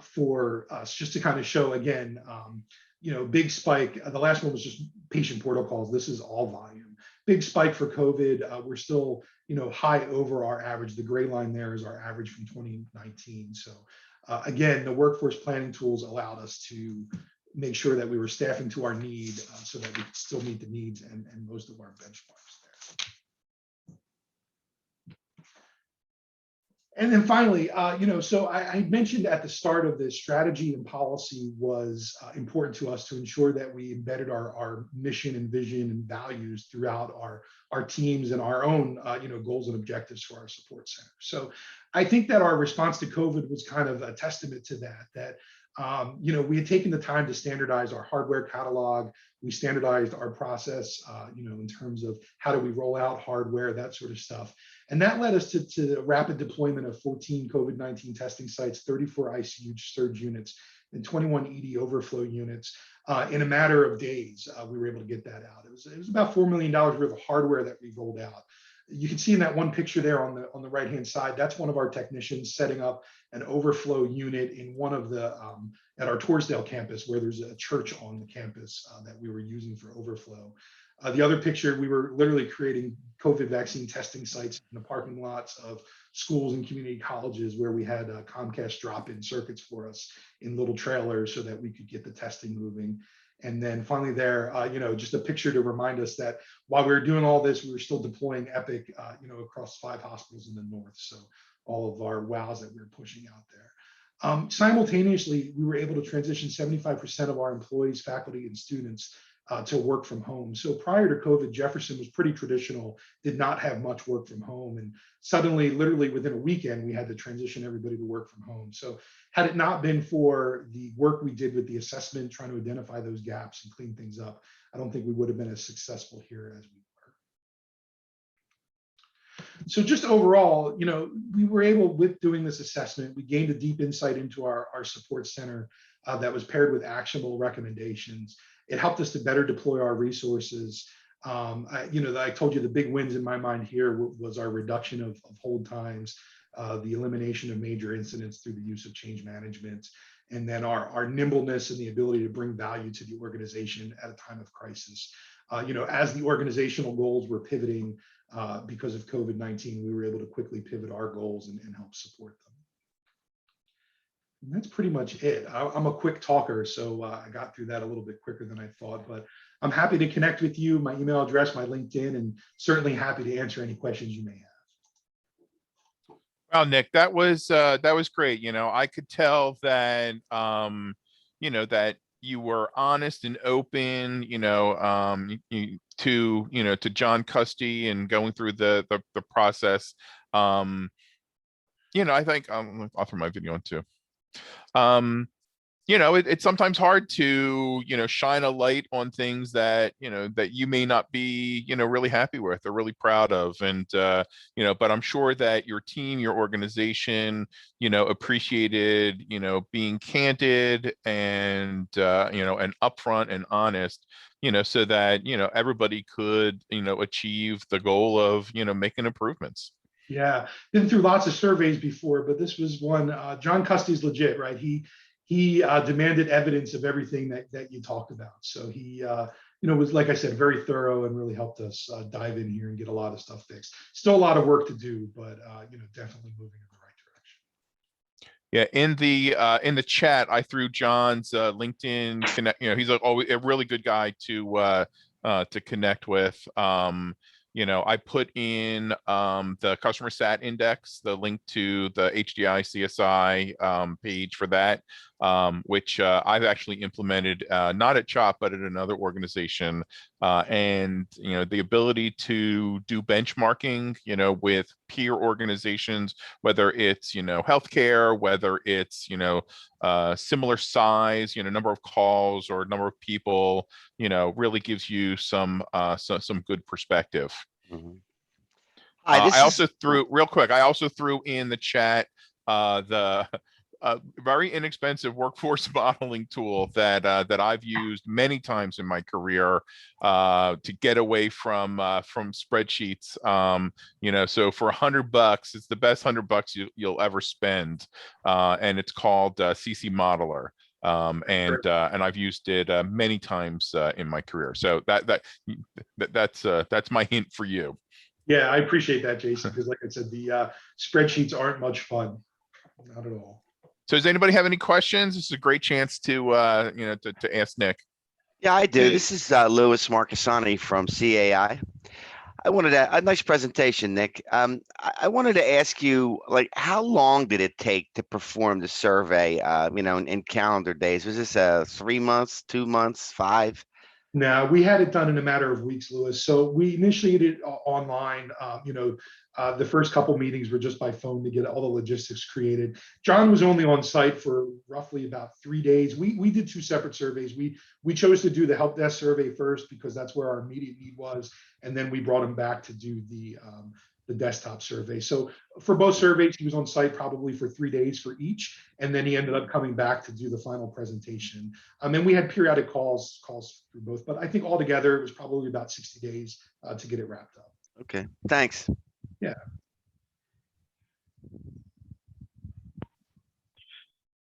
for us, just to kind of show again, big spike. The last one was just patient portal calls. This is all volume. Big spike for COVID. We're still, high over our average. The gray line there is our average from 2019. So again, the workforce planning tools allowed us to make sure that we were staffing to our need so that we could still meet the needs and most of our benchmarks there. And then finally, so I mentioned at the start of this, strategy and policy was important to us to ensure that we embedded our mission and vision and values throughout our teams and our own, goals and objectives for our support center. So I think that our response to COVID was kind of a testament to that we had taken the time to standardize our hardware catalog. We standardized our process, in terms of how do we roll out hardware, that sort of stuff. And that led us to the rapid deployment of 14 COVID-19 testing sites, 34 ICU surge units, and 21 ED overflow units. In a matter of days, we were able to get that out. It was about $4 million worth of hardware that we rolled out. You can see in that one picture there on the right-hand side, that's one of our technicians setting up an overflow unit in one of the, at our Torresdale campus, where there's a church on the campus that we were using for overflow. The other picture, we were literally creating COVID vaccine testing sites in the parking lots of schools and community colleges, where we had Comcast drop-in circuits for us in little trailers so that we could get the testing moving. And then finally there, just a picture to remind us that while we were doing all this, we were still deploying Epic, across 5 hospitals in the north. So all of our wows that we were pushing out there. Simultaneously, we were able to transition 75% of our employees, faculty, and students to work from home. So prior to COVID, Jefferson was pretty traditional, did not have much work from home. And suddenly, literally within a weekend, we had to transition everybody to work from home. So had it not been for the work we did with the assessment, trying to identify those gaps and clean things up, I don't think we would have been as successful here as we were. So just overall, we were able, with doing this assessment, we gained a deep insight into our support center that was paired with actionable recommendations. It helped us to better deploy our resources. I told you the big wins in my mind here was our reduction of hold times, the elimination of major incidents through the use of change management, and then our nimbleness and the ability to bring value to the organization at a time of crisis. As the organizational goals were pivoting because of COVID-19, we were able to quickly pivot our goals and help support them. And that's pretty much it. I'm a quick talker, so I got through that a little bit quicker than I thought, but I'm happy to connect with you, my email address, my LinkedIn, and certainly happy to answer any questions you may have. Well, Nick, that was great. I could tell that that you were honest and open, to John Custy and going through the process. I think I'll throw my video on too. It's sometimes hard to, shine a light on things that, that you may not be, really happy with or really proud of. And, but I'm sure that your team, your organization, appreciated, being candid and, and upfront and honest, so that, everybody could, achieve the goal of, making improvements. Yeah, been through lots of surveys before, but this was one. John Custy's legit, right? He demanded evidence of everything that you talked about. So he, was, like I said, very thorough and really helped us dive in here and get a lot of stuff fixed. Still a lot of work to do, but definitely moving in the right direction. Yeah, in the chat, I threw John's LinkedIn connect. He's always a really good guy to connect with. I put in the customer sat index, the link to the HDI CSI page for that, which I've actually implemented, not at CHOP, but at another organization. And, the ability to do benchmarking, with peer organizations, whether it's, healthcare, whether it's, similar size, number of calls or number of people, really gives you some good perspective. Mhm. I also threw in the chat the very inexpensive workforce modeling tool that I've used many times in my career to get away from spreadsheets. So for $100, it's the best $100 you'll ever spend, and it's called CC Modeler. And I've used it many times in my career. So that's my hint for you. Yeah, I appreciate that, Jason, because like I said, the spreadsheets aren't much fun, not at all. So does anybody have any questions? This is a great chance to to ask Nick. Yeah, I do. This is Louis Marcassani from CAI. I wanted a nice presentation, Nick. I wanted to ask you, how long did it take to perform the survey, in calendar days? Was this 3 months, 2 months, 5? Now, we had it done in a matter of weeks, Louis. So we initiated online. The first couple meetings were just by phone to get all the logistics created. John was only on site for roughly about 3 days. We did 2 separate surveys. We chose to do the help desk survey first because that's where our immediate need was, and then we brought him back to do the desktop survey. So for both surveys, he was on site probably for 3 days for each, and then he ended up coming back to do the final presentation. And we had periodic calls through both, but I think altogether it was probably about 60 days to get it wrapped up. Okay, thanks. Yeah.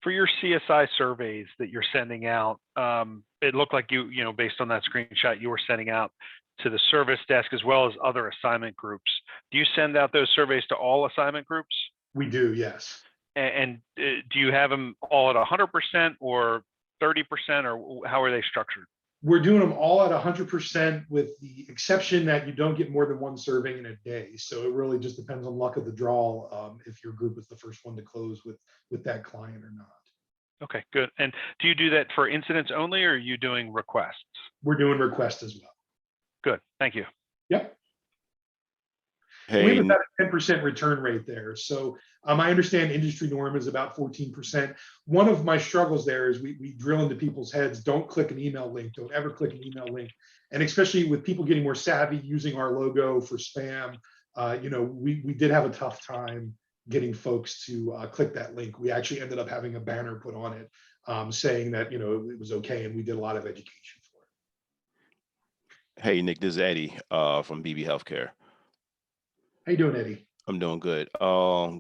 For your CSI surveys that you're sending out, it looked like based on that screenshot, you were sending out to the service desk as well as other assignment groups. Do you send out those surveys to all assignment groups? We do, yes. And do you have them all at 100% or 30%, or how are they structured? We're doing them all at 100% with the exception that you don't get more than one serving in a day. So it really just depends on luck of the draw if your group is the first one to close with that client or not. Okay, good. And do you do that for incidents only, or are you doing requests? We're doing requests as well. Good, thank you. Yep. Hey, We have about a 10% return rate there. So I understand industry norm is about 14%. One of my struggles there is we drill into people's heads, don't click an email link, don't ever click an email link. And especially with people getting more savvy using our logo for spam, we did have a tough time getting folks to click that link. We actually ended up having a banner put on it saying that, it was okay. And we did a lot of education for it. hey, Nick, this is Eddie from BB Healthcare. How you doing, Eddie? I'm doing good.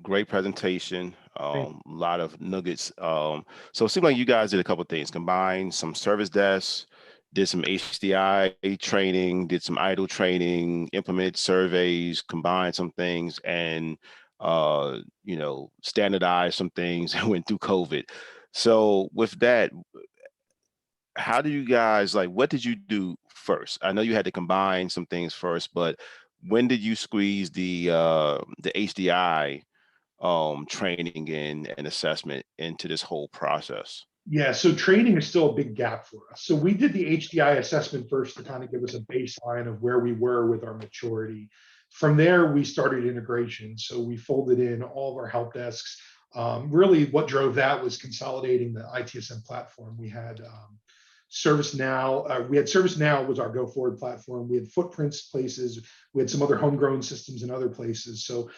Great presentation. A lot of nuggets. So it seemed like you guys did a couple of things. Combined some service desks, did some HDI training, did some idle training, implemented surveys, combined some things, and standardized some things and went through COVID. So with that, how do you guys what did you do first? I know you had to combine some things first, but when did you squeeze the HDI training and assessment into this whole process? Yeah, so training is still a big gap for us. So we did the HDI assessment first to kind of give us a baseline of where we were with our maturity. From there, we started integration. So we folded in all of our help desks. Really, what drove that was consolidating the ITSM platform. We had ServiceNow. ServiceNow was our go forward platform. We had Footprints places. We had some other homegrown systems in other places. So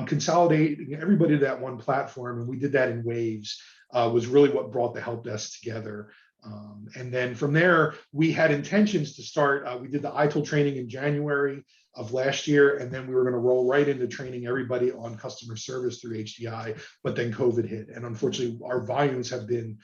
consolidating everybody to that one platform, and we did that in waves, was really what brought the help desk together. And then from there, we had intentions to start. We did the ITIL training in January of last year, and then we were going to roll right into training everybody on customer service through HDI, but then COVID hit. And unfortunately, our volumes have been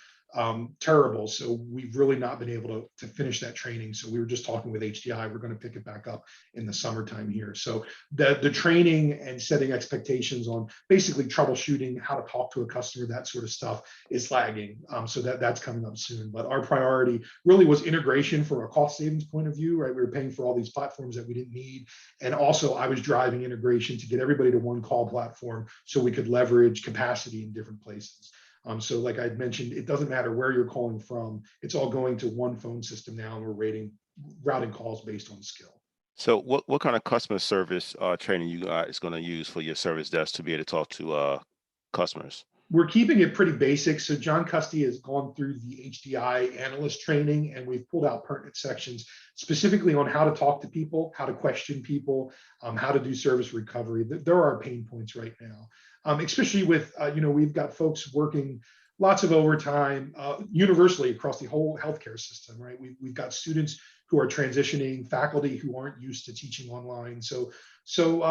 terrible. So we've really not been able to finish that training. So we were just talking with HDI. We're going to pick it back up in the summertime here. So the training and setting expectations on basically troubleshooting, how to talk to a customer, that sort of stuff is lagging. So that's coming up soon. But our priority really was integration from a cost savings point of view, right? We were paying for all these platforms that we didn't need. And also I was driving integration to get everybody to one call platform so we could leverage capacity in different places. So like I mentioned, it doesn't matter where you're calling from. It's all going to one phone system now, and we're routing calls based on skill. So what kind of customer service training you guys going to use for your service desk to be able to talk to customers? We're keeping it pretty basic. So John Custy has gone through the HDI analyst training, and we've pulled out pertinent sections specifically on how to talk to people, how to question people, how to do service recovery. There are pain points right now. Especially with, we've got folks working lots of overtime universally across the whole healthcare system, right? We've got students who are transitioning, faculty who aren't used to teaching online. So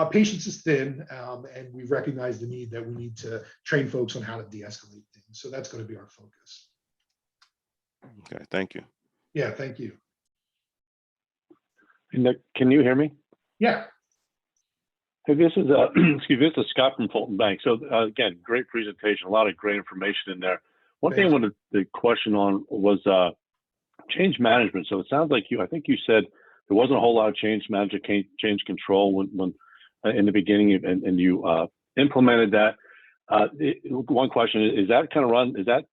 patience is thin, and we've recognized the need that we need to train folks on how to de-escalate things. So that's going to be our focus. Okay, thank you. Yeah, thank you. Nick, can you hear me? Yeah. Hey, this is excuse me, this is Scott from Fulton Bank. So again, great presentation, a lot of great information in there. One thing I wanted to question on was change management. So it sounds like I think you said there wasn't a whole lot of change management, change control when in the beginning, and you implemented that. One question is that is that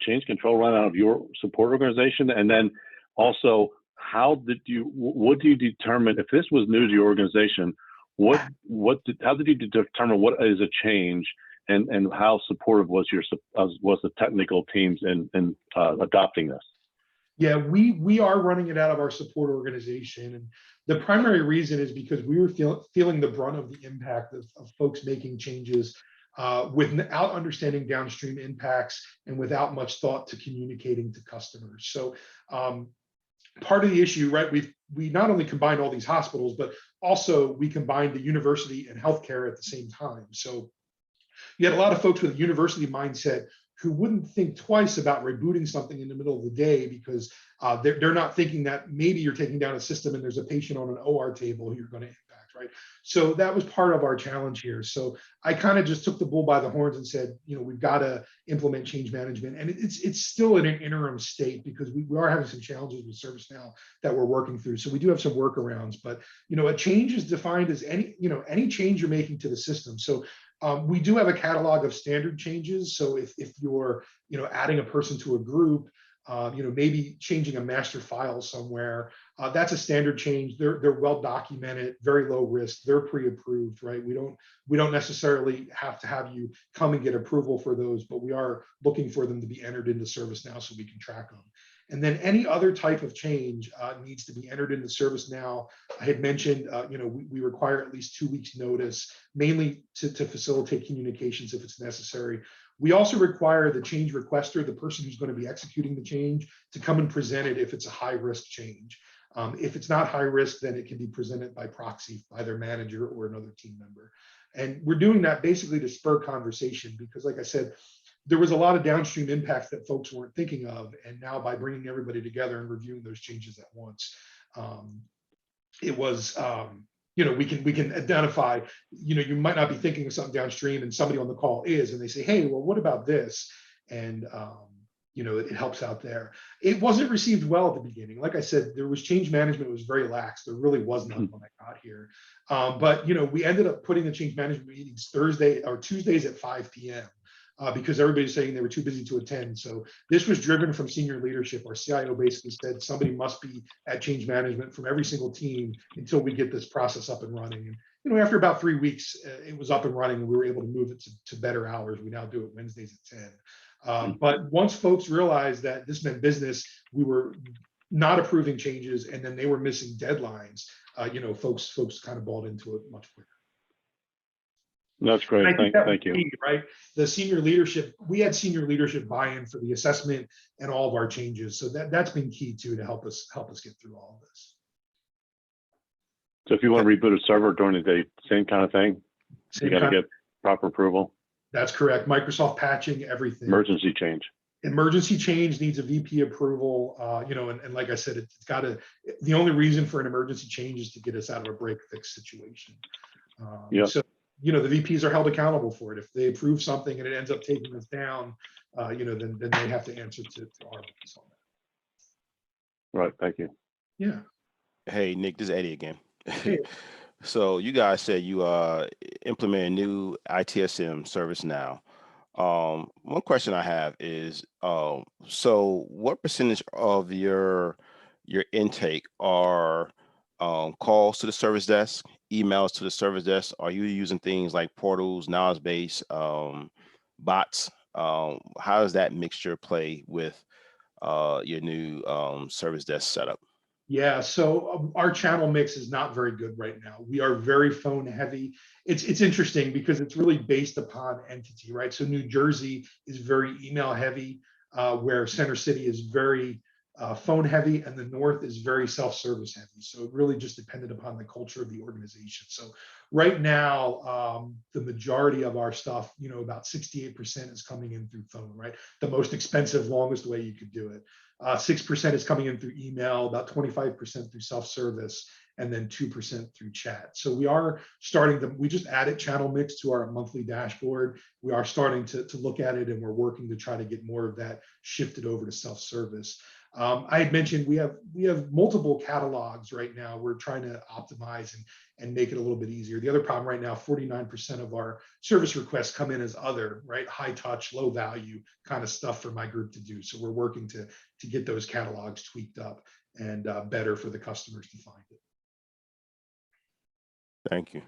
change control run out of your support organization? And then also, how did what do you determine if this was new to your organization? How did you determine what is a change, and how supportive was the technical teams in adopting this? Yeah, we are running it out of our support organization, and the primary reason is because we were feeling the brunt of the impact of folks making changes without understanding downstream impacts and without much thought to communicating to customers. So part of the issue, right? We not only combined all these hospitals, but also we combined the university and healthcare at the same time. So you had a lot of folks with a university mindset who wouldn't think twice about rebooting something in the middle of the day because they're not thinking that maybe you're taking down a system and there's a patient on an OR table who you're going to impact, right? So that was part of our challenge here. So I kind of just took the bull by the horns and said, we've got to implement change management. And it's still in an interim state because we are having some challenges with ServiceNow that we're working through. So we do have some workarounds, but a change is defined as any change you're making to the system. So we do have a catalog of standard changes. So if you're, adding a person to a group, maybe changing a master file somewhere, that's a standard change. They're well documented, very low risk. They're pre-approved, right? We don't necessarily have to have you come and get approval for those, but we are looking for them to be entered into ServiceNow so we can track them. And then any other type of change needs to be entered into ServiceNow. I had mentioned, we require at least 2 weeks notice, mainly to facilitate communications if it's necessary. We also require the change requester, the person who's going to be executing the change, to come and present it if it's a high risk change. If it's not high risk, then it can be presented by proxy by their manager or another team member. And we're doing that basically to spur conversation because, like I said, there was a lot of downstream impacts that folks weren't thinking of. And now by bringing everybody together and reviewing those changes at once, it was, we can identify, you might not be thinking of something downstream and somebody on the call is, and they say, hey, well, what about this? And, it helps out there. It wasn't received well at the beginning. Like I said, there was change management was very lax. There really was none when I got here. But, we ended up putting the change management meetings Thursday or Tuesdays at 5 p.m. Because everybody's saying they were too busy to attend. So this was driven from senior leadership. Our CIO basically said somebody must be at change management from every single team until we get this process up and running. And after about 3 weeks, it was up and running and we were able to move it to better hours. We now do it Wednesdays at 10. But once folks realized that this meant business, we were not approving changes and then they were missing deadlines, folks kind of bought into it much quicker. That's great. Thank you. Key, right? The senior leadership, we had senior leadership buy-in for the assessment and all of our changes. So that's been key too to help us get through all of this. So if you want to reboot a server during the day, same kind of thing. You got to get proper approval. That's correct. Microsoft patching, everything. Emergency change. Emergency change needs a VP approval, and like I said, it's got to, the only reason for an emergency change is to get us out of a break fix situation. So, the VPs are held accountable for it. If they approve something and it ends up taking us down, then they have to answer to our office on that. Right. Thank you. Yeah. Hey, Nick, this is Eddie again. Hey. So you guys said you implement a new ITSM service now. One question I have is, so what percentage of your intake are calls to the service desk, emails to the service desk? Are you using things like portals, knowledge base, bots? How does that mixture play with your new service desk setup? Yeah, so our channel mix is not very good right now. We are very phone heavy. It's interesting because it's really based upon entity, right? So New Jersey is very email heavy, where Center City is very phone heavy, and the North is very self-service heavy. So it really just depended upon the culture of the organization. So right now, the majority of our stuff, about 68% is coming in through phone, right? The most expensive, longest way you could do it. 6% is coming in through email, about 25% through self-service, and then 2% through chat. So we are we just added channel mix to our monthly dashboard. We are starting to look at it, and we're working to try to get more of that shifted over to self-service. I had mentioned we have multiple catalogs right now. We're trying to optimize and make it a little bit easier. The other problem right now, 49% of our service requests come in as other, right? High touch, low value kind of stuff for my group to do. So we're working to get those catalogs tweaked up and better for the customers to find it. Thank you.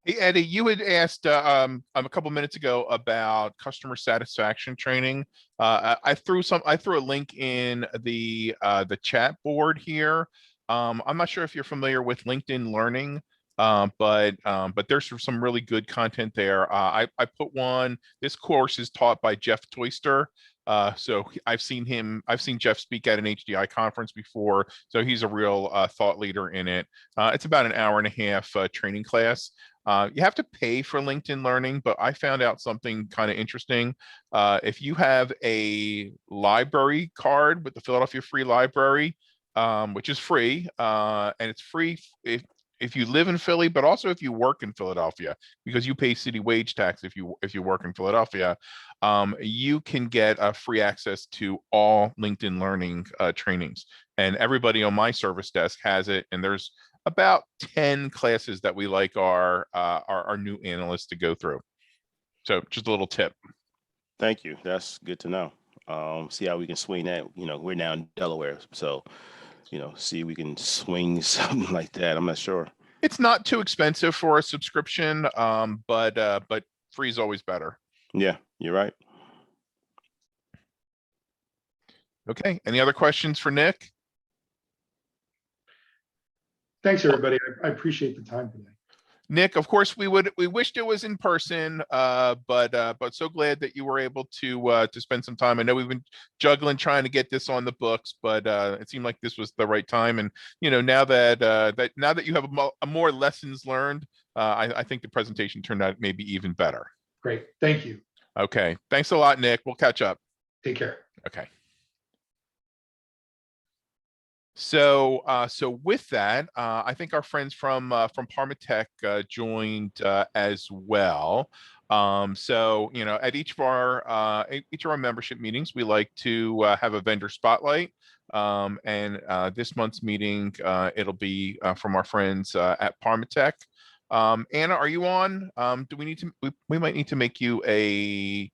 Hey, Eddie, you had asked a couple minutes ago about customer satisfaction training. I threw a link in the chat board here. I'm not sure if you're familiar with LinkedIn Learning, but there's some really good content there. I put one. This course is taught by Jeff Toyster. So I've seen Jeff speak at an HDI conference before. So he's a real thought leader in it. It's about an hour and a half training class. You have to pay for LinkedIn Learning, but I found out something kind of interesting. If you have a library card with the Philadelphia Free Library, which is free, and it's free if you live in Philly, but also if you work in Philadelphia, because you pay city wage tax if you work in Philadelphia, you can get free access to all LinkedIn Learning trainings. And everybody on my service desk has it. And there's about 10 classes that we like our new analysts to go through. So just a little tip. Thank you. That's good to know. See how we can swing that. You know, we're now in Delaware, so see if we can swing something like that. I'm not sure. It's not too expensive for a subscription, but free is always better. Yeah, you're right. Okay. Any other questions for Nick? Thanks, everybody. I appreciate the time today. Nick, of course, we wished it was in person, but so glad that you were able to spend some time. I know we've been juggling trying to get this on the books, but it seemed like this was the right time. And now that you have a more lessons learned, I think the presentation turned out maybe even better. Great, thank you. Okay, thanks a lot, Nick. We'll catch up. Take care. Okay. So with that, I think our friends from Parmatech joined as well. So at each of our membership meetings, we like to have a vendor spotlight. And this month's meeting, it'll be from our friends at Parmatech. Anna, are you on? Do we need to? We might need to make you a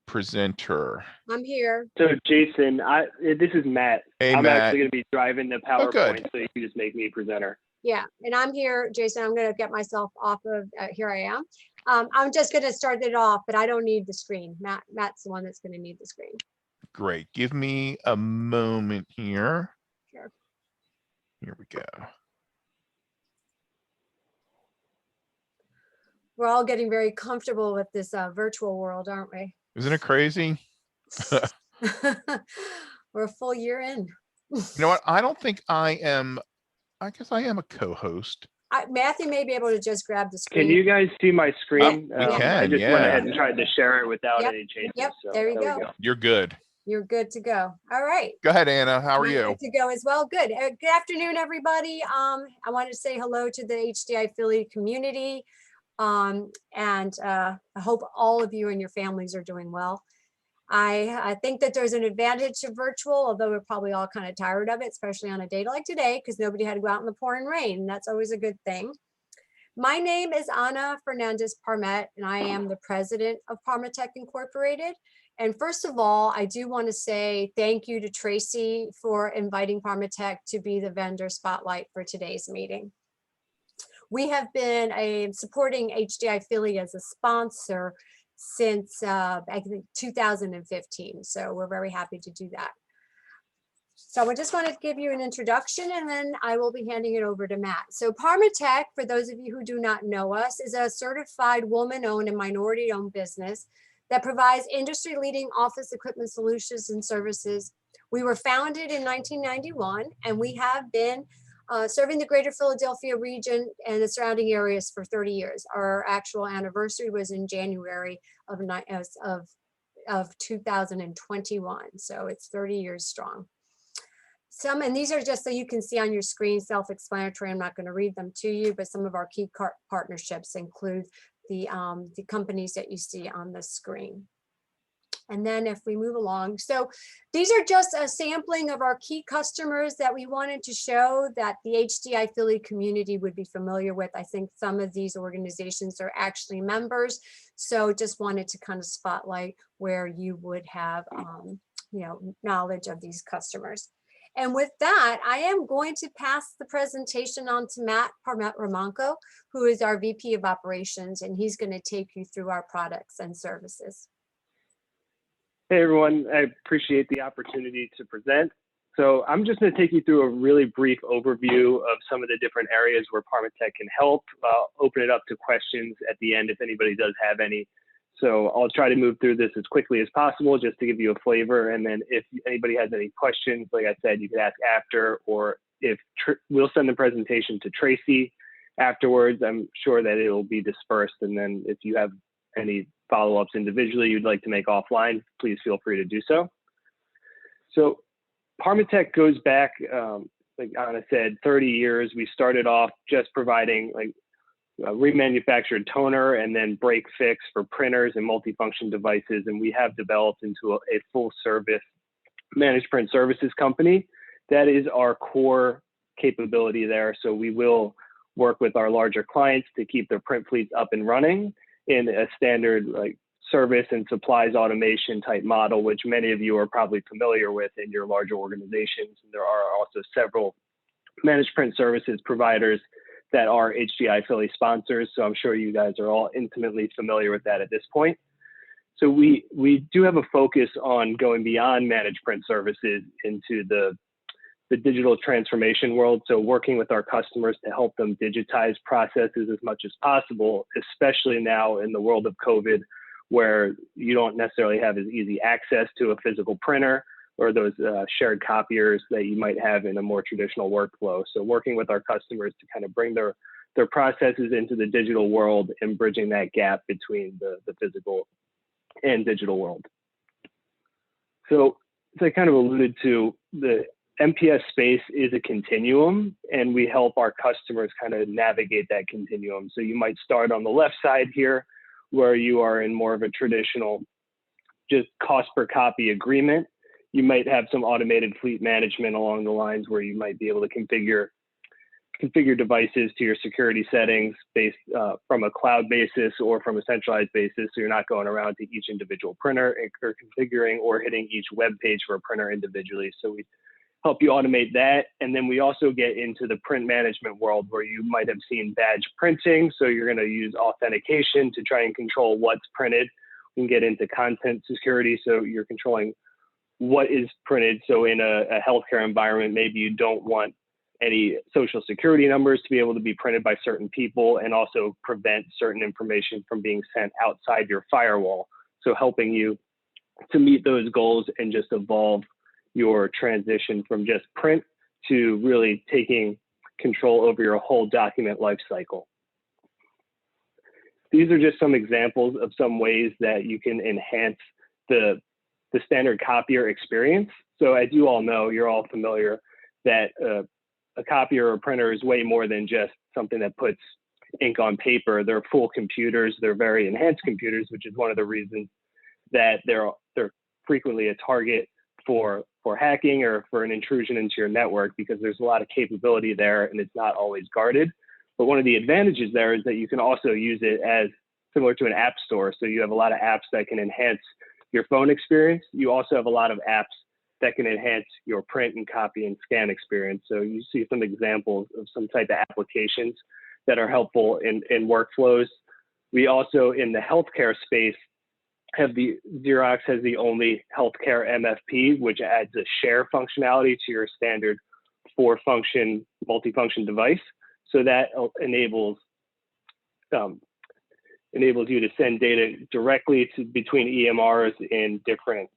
presenter. I'm here. So Jason, this is Matt. Hey, I'm Matt. actually going to be driving the Oh, good. PowerPoint, so you can just make me a presenter. Yeah, and I'm here, Jason. I'm going to get myself off of, here I am. I'm just going to start it off, but I don't need the screen. Matt's the one that's going to need the screen. Great. Give me a moment here. Sure. Here we go. We're all getting very comfortable with this virtual world, aren't we? Isn't it crazy? We're a full year in. You know what? I don't think I am. I guess I am a co-host. Matthew may be able to just grab the screen. Can you guys see my screen? We can, I just yeah. went ahead and tried to share it without Yep, any changes. Yep, so there you we go. You're good. You're good to go. All right. Go ahead, Anna. How are I'm you? good to go as well. Good. Good afternoon, everybody. I wanted to say hello to the HDI Philly community. I hope all of you and your families are doing well. I think that there's an advantage to virtual, although we're probably all kind of tired of it, especially on a day like today, because nobody had to go out in the pouring rain. That's always a good thing. My name is Ana Fernandez Parmet, and I am the president of Parmatech Incorporated. And first of all, I do want to say thank you to Tracy for inviting Parmatech to be the vendor spotlight for today's meeting. We have been supporting HDI Philly as a sponsor since I think 2015. So we're very happy to do that. So I just wanted to give you an introduction, and then I will be handing it over to Matt. So Parmatech, for those of you who do not know us, is a certified woman-owned and minority-owned business that provides industry-leading office equipment solutions and services. We were founded in 1991, and we have been serving the greater Philadelphia region and the surrounding areas for 30 years. Our actual anniversary was in January of 2021. So it's 30 years strong. And these are just so you can see on your screen, self-explanatory. I'm not going to read them to you, but some of our key partnerships include the companies that you see on the screen. And then if we move along, so these are just a sampling of our key customers that we wanted to show that the HDI Philly community would be familiar with. I think some of these organizations are actually members. So just wanted to kind of spotlight where you would have, knowledge of these customers. And with that, I am going to pass the presentation on to Matt Parmet-Ramonco, who is our VP of Operations, and he's going to take you through our products and services. Hey everyone, I appreciate the opportunity to present. So I'm just going to take you through a really brief overview of some of the different areas where Parmatech can help. I'll open it up to questions at the end if anybody does have any. So I'll try to move through this as quickly as possible just to give you a flavor. And then if anybody has any questions, like I said, you can ask after, or if we'll send the presentation to Tracy afterwards. I'm sure that it will be dispersed. And then if you have any follow-ups individually you'd like to make offline, please feel free to do so. So Parmatech goes back like Anna said, 30 years. We started off just providing like remanufactured toner and then break fix for printers and multifunction devices. And we have developed into a full service managed print services company. That is our core capability there. So we will work with our larger clients to keep their print fleets up and running in a standard like service and supplies automation type model, which many of you are probably familiar with in your larger organizations. And there are also several managed print services providers that are HDI Philly sponsors. So I'm sure you guys are all intimately familiar with that at this point. So we do have a focus on going beyond managed print services into the digital transformation world. So working with our customers to help them digitize processes as much as possible, especially now in the world of COVID, where you don't necessarily have as easy access to a physical printer or those shared copiers that you might have in a more traditional workflow. So working with our customers to kind of bring their processes into the digital world and bridging that gap between the physical and digital world. So as I kind of alluded to, the MPS space is a continuum, and we help our customers kind of navigate that continuum. So you might start on the left side here, where you are in more of a traditional just cost per copy agreement. You might have some automated fleet management along the lines where you might be able to configure devices to your security settings based from a cloud basis or from a centralized basis. So you're not going around to each individual printer or configuring or hitting each web page for a printer individually. So we help you automate that. And then we also get into the print management world where you might have seen badge printing. So you're going to use authentication to try and control what's printed. We can get into content security. So you're controlling what is printed. So in a healthcare environment, maybe you don't want any social security numbers to be able to be printed by certain people, and also prevent certain information from being sent outside your firewall. So helping you to meet those goals and just evolve your transition from just print to really taking control over your whole document lifecycle. These are just some examples of some ways that you can enhance the standard copier experience. So as you all know, you're all familiar that a copier or printer is way more than just something that puts ink on paper. They're full computers. They're very enhanced computers, which is one of the reasons that they're frequently a target for hacking or for an intrusion into your network, because there's a lot of capability there and it's not always guarded. But one of the advantages there is that you can also use it as similar to an app store. So you have a lot of apps that can enhance your phone experience. You also have a lot of apps that can enhance your print and copy and scan experience. So you see some examples of some type of applications that are helpful in workflows. We also, in the healthcare space, have Xerox has the only healthcare MFP, which adds a share functionality to your standard 4-function multifunction device. So that enables you to send data directly between EMRs in different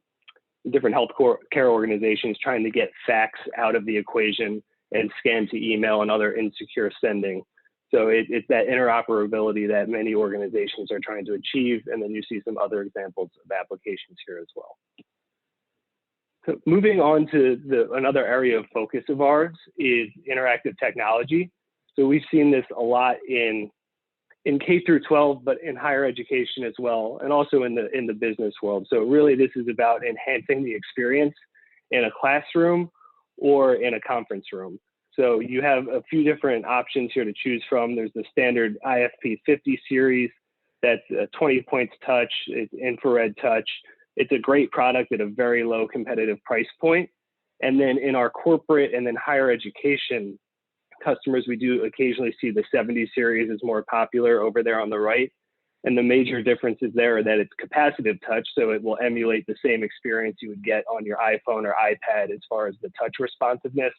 healthcare organizations trying to get fax out of the equation and scan to email and other insecure sending. So it's that interoperability that many organizations are trying to achieve. And then you see some other examples of applications here as well. So moving on to another area of focus of ours is interactive technology. So we've seen this a lot in K through 12, but in higher education as well, and also in the business world. So really this is about enhancing the experience in a classroom or in a conference room. So you have a few different options here to choose from. There's the standard IFP 50 series, that's 20 points touch, it's infrared touch. It's a great product at a very low competitive price point. And then in our corporate and then higher education customers, we do occasionally see the 70 series is more popular over there on the right. And the major differences there are that it's capacitive touch, so it will emulate the same experience you would get on your iPhone or iPad as far as the touch responsiveness.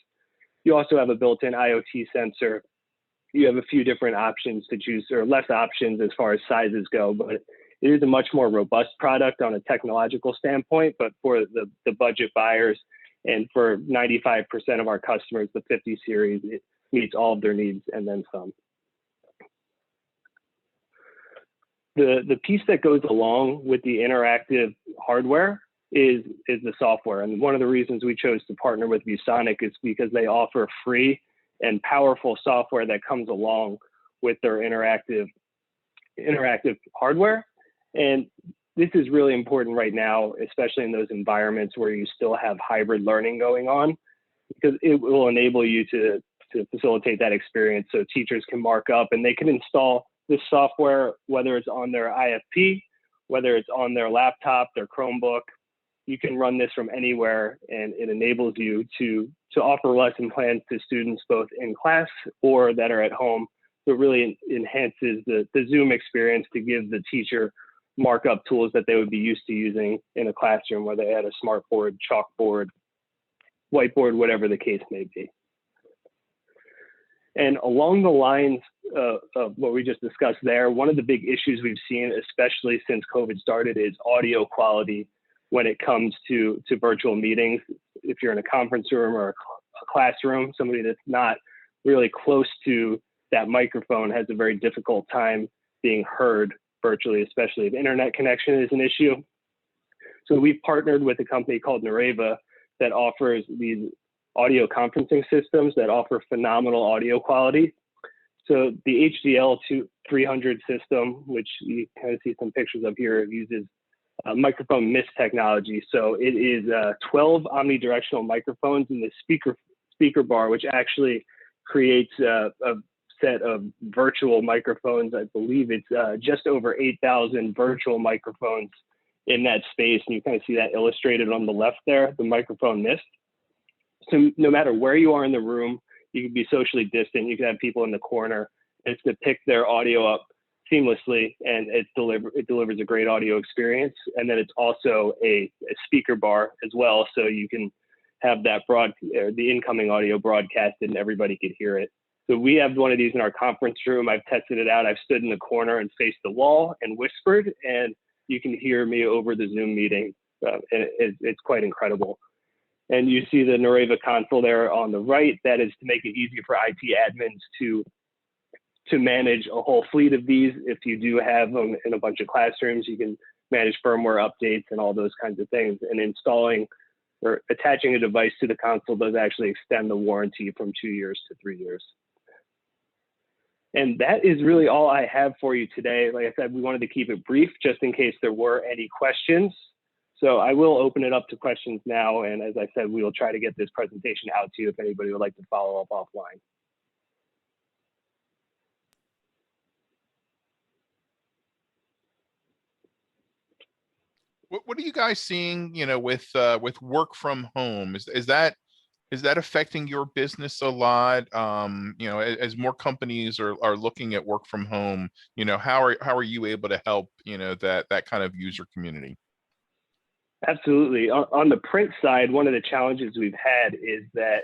You also have a built-in IoT sensor. You have a few different options to choose, or less options as far as sizes go, but it is a much more robust product on a technological standpoint. But for the budget buyers and for 95% of our customers, the 50 series, it meets all of their needs and then some. The piece that goes along with the interactive hardware is the software. And one of the reasons we chose to partner with ViewSonic is because they offer free and powerful software that comes along with their interactive hardware. And this is really important right now, especially in those environments where you still have hybrid learning going on, because it will enable you to facilitate that experience so teachers can mark up and they can install this software, whether it's on their IFP, whether it's on their laptop, their Chromebook. You can run this from anywhere, and it enables you to offer lesson plans to students both in class or that are at home. So it really enhances the Zoom experience to give the teacher markup tools that they would be used to using in a classroom, where they had a smartboard, chalkboard, whiteboard, whatever the case may be. And along the lines of what we just discussed there, one of the big issues we've seen, especially since COVID started, is audio quality when it comes to virtual meetings. If you're in a conference room or a classroom, somebody that's not really close to that microphone has a very difficult time being heard virtually, especially if internet connection is an issue. So we've partnered with a company called Nareva that offers these audio conferencing systems that offer phenomenal audio quality. So the HDL 300 system, which you kind of see some pictures of here, uses microphone mist technology. So it is 12 omnidirectional microphones in the speaker bar, which actually creates a set of virtual microphones. I believe it's just over 8,000 virtual microphones in that space. And you kind of see that illustrated on the left there, the microphone mist. So no matter where you are in the room, you can be socially distant. You can have people in the corner. It's to pick their audio up seamlessly, and it delivers a great audio experience. And then it's also a speaker bar as well, so you can have that the incoming audio broadcasted and everybody could hear it. So we have one of these in our conference room. I've tested it out. I've stood in the corner and faced the wall and whispered, and you can hear me over the Zoom meeting. And it's quite incredible. And you see the Nareva console there on the right. That is to make it easy for IT admins to manage a whole fleet of these. If you do have them in a bunch of classrooms, you can manage firmware updates and all those kinds of things. And installing or attaching a device to the console does actually extend the warranty from 2 years to 3 years. And that is really all I have for you today. Like I said, we wanted to keep it brief just in case there were any questions. So I will open it up to questions now. And as I said, we will try to get this presentation out to you if anybody would like to follow up offline. What are you guys seeing, with work from home? Is that affecting your business a lot? As more companies are looking at work from home, how are you able to help, that kind of user community? Absolutely. On the print side, one of the challenges we've had is that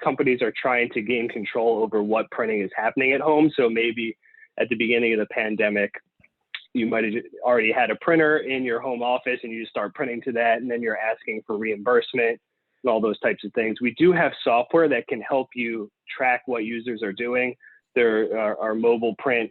companies are trying to gain control over what printing is happening at home. So maybe at the beginning of the pandemic, you might have already had a printer in your home office and you just start printing to that, and then you're asking for reimbursement and all those types of things. We do have software that can help you track what users are doing. There are mobile print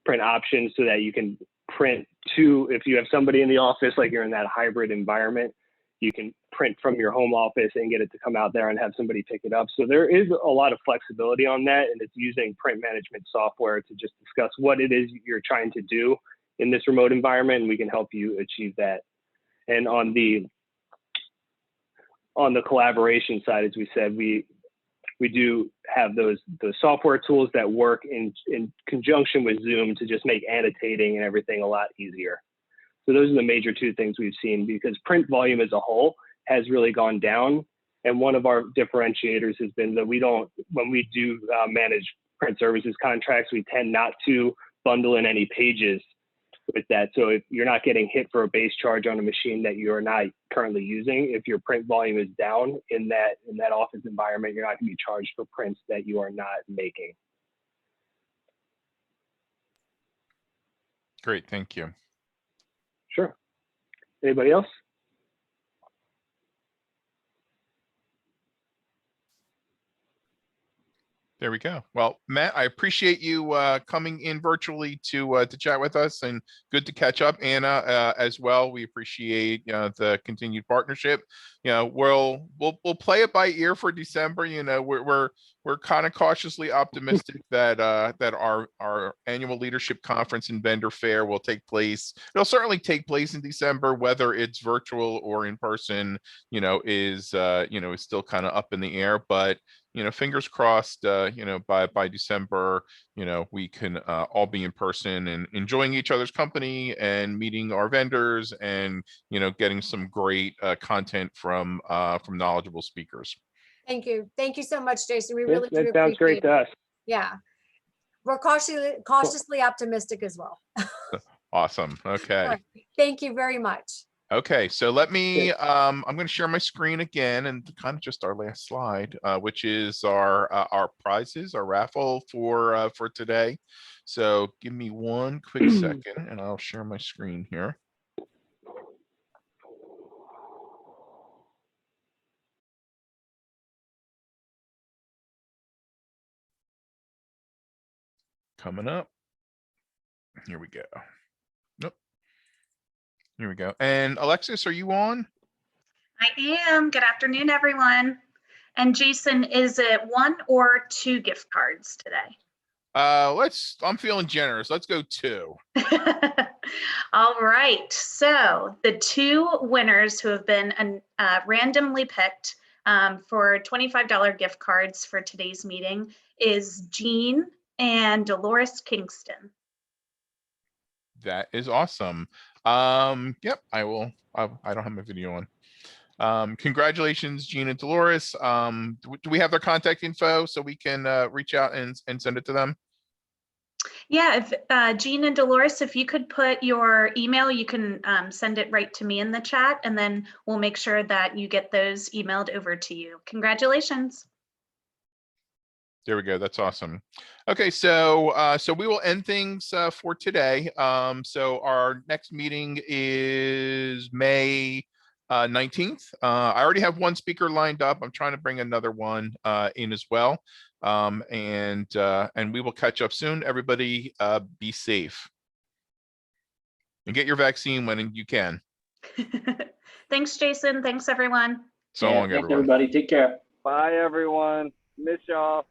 options so that you can print to, if you have somebody in the office, like you're in that hybrid environment, you can print from your home office and get it to come out there and have somebody pick it up. So there is a lot of flexibility on that, and it's using print management software to just discuss what it is you're trying to do in this remote environment, and we can help you achieve that. And on the collaboration side, as we said, we do have those software tools that work in conjunction with Zoom to just make annotating and everything a lot easier. So those are the major two things we've seen, because print volume as a whole has really gone down. And one of our differentiators has been that when we do manage print services contracts, we tend not to bundle in any pages with that. So if you're not getting hit for a base charge on a machine that you're not currently using, if your print volume is down in that office environment, you're not going to be charged for prints that you are not making. Great, thank you. Sure. Anybody else? There we go. Well, Matt, I appreciate you coming in virtually to chat with us, and good to catch up. Anna, as well. We appreciate the continued partnership. We'll play it by ear for December. We're kind of cautiously optimistic that that our annual leadership conference and vendor fair will take place. It'll certainly take place in December, whether it's virtual or in person. Is still kind of up in the air, but fingers crossed, by December, we can all be in person and enjoying each other's company and meeting our vendors and, getting some great content from knowledgeable speakers. Thank you. Thank you so much, Jason. We That really do sounds great appreciate to it. us. Yeah. We're cautiously optimistic as well. Awesome. Okay. All right. Thank you very much. Okay, so let me, I'm going to share my screen again and kind of just our last slide, which is our prizes, our raffle for today. So give me one quick second and I'll share my screen here. Coming up. Here we go. Nope. Here we go. And Alexis, are you on? I am. Good afternoon, everyone. And Jason, is it 1 or 2 gift cards today? I'm feeling generous. Let's go 2. All right. So the 2 winners who have been randomly picked for $25 gift cards for today's meeting is Jean and Dolores Kingston. That is awesome. Yep, I will. I don't have my video on. Congratulations, Jean and Dolores. Do we have their contact info so we can reach out and send it to them? Yeah, if Jean and Dolores, if you could put your email, you can send it right to me in the chat, and then we'll make sure that you get those emailed over to you. Congratulations. There we go. That's awesome. Okay, so we will end things for today. So our next meeting is May 19th. I already have one speaker lined up. I'm trying to bring another one in as well. And we will catch up soon. Everybody be safe. And get your vaccine when you can. Thanks, Jason. Thanks, everyone. So long, Thanks, everybody. Take care. Bye, everyone. Miss y'all.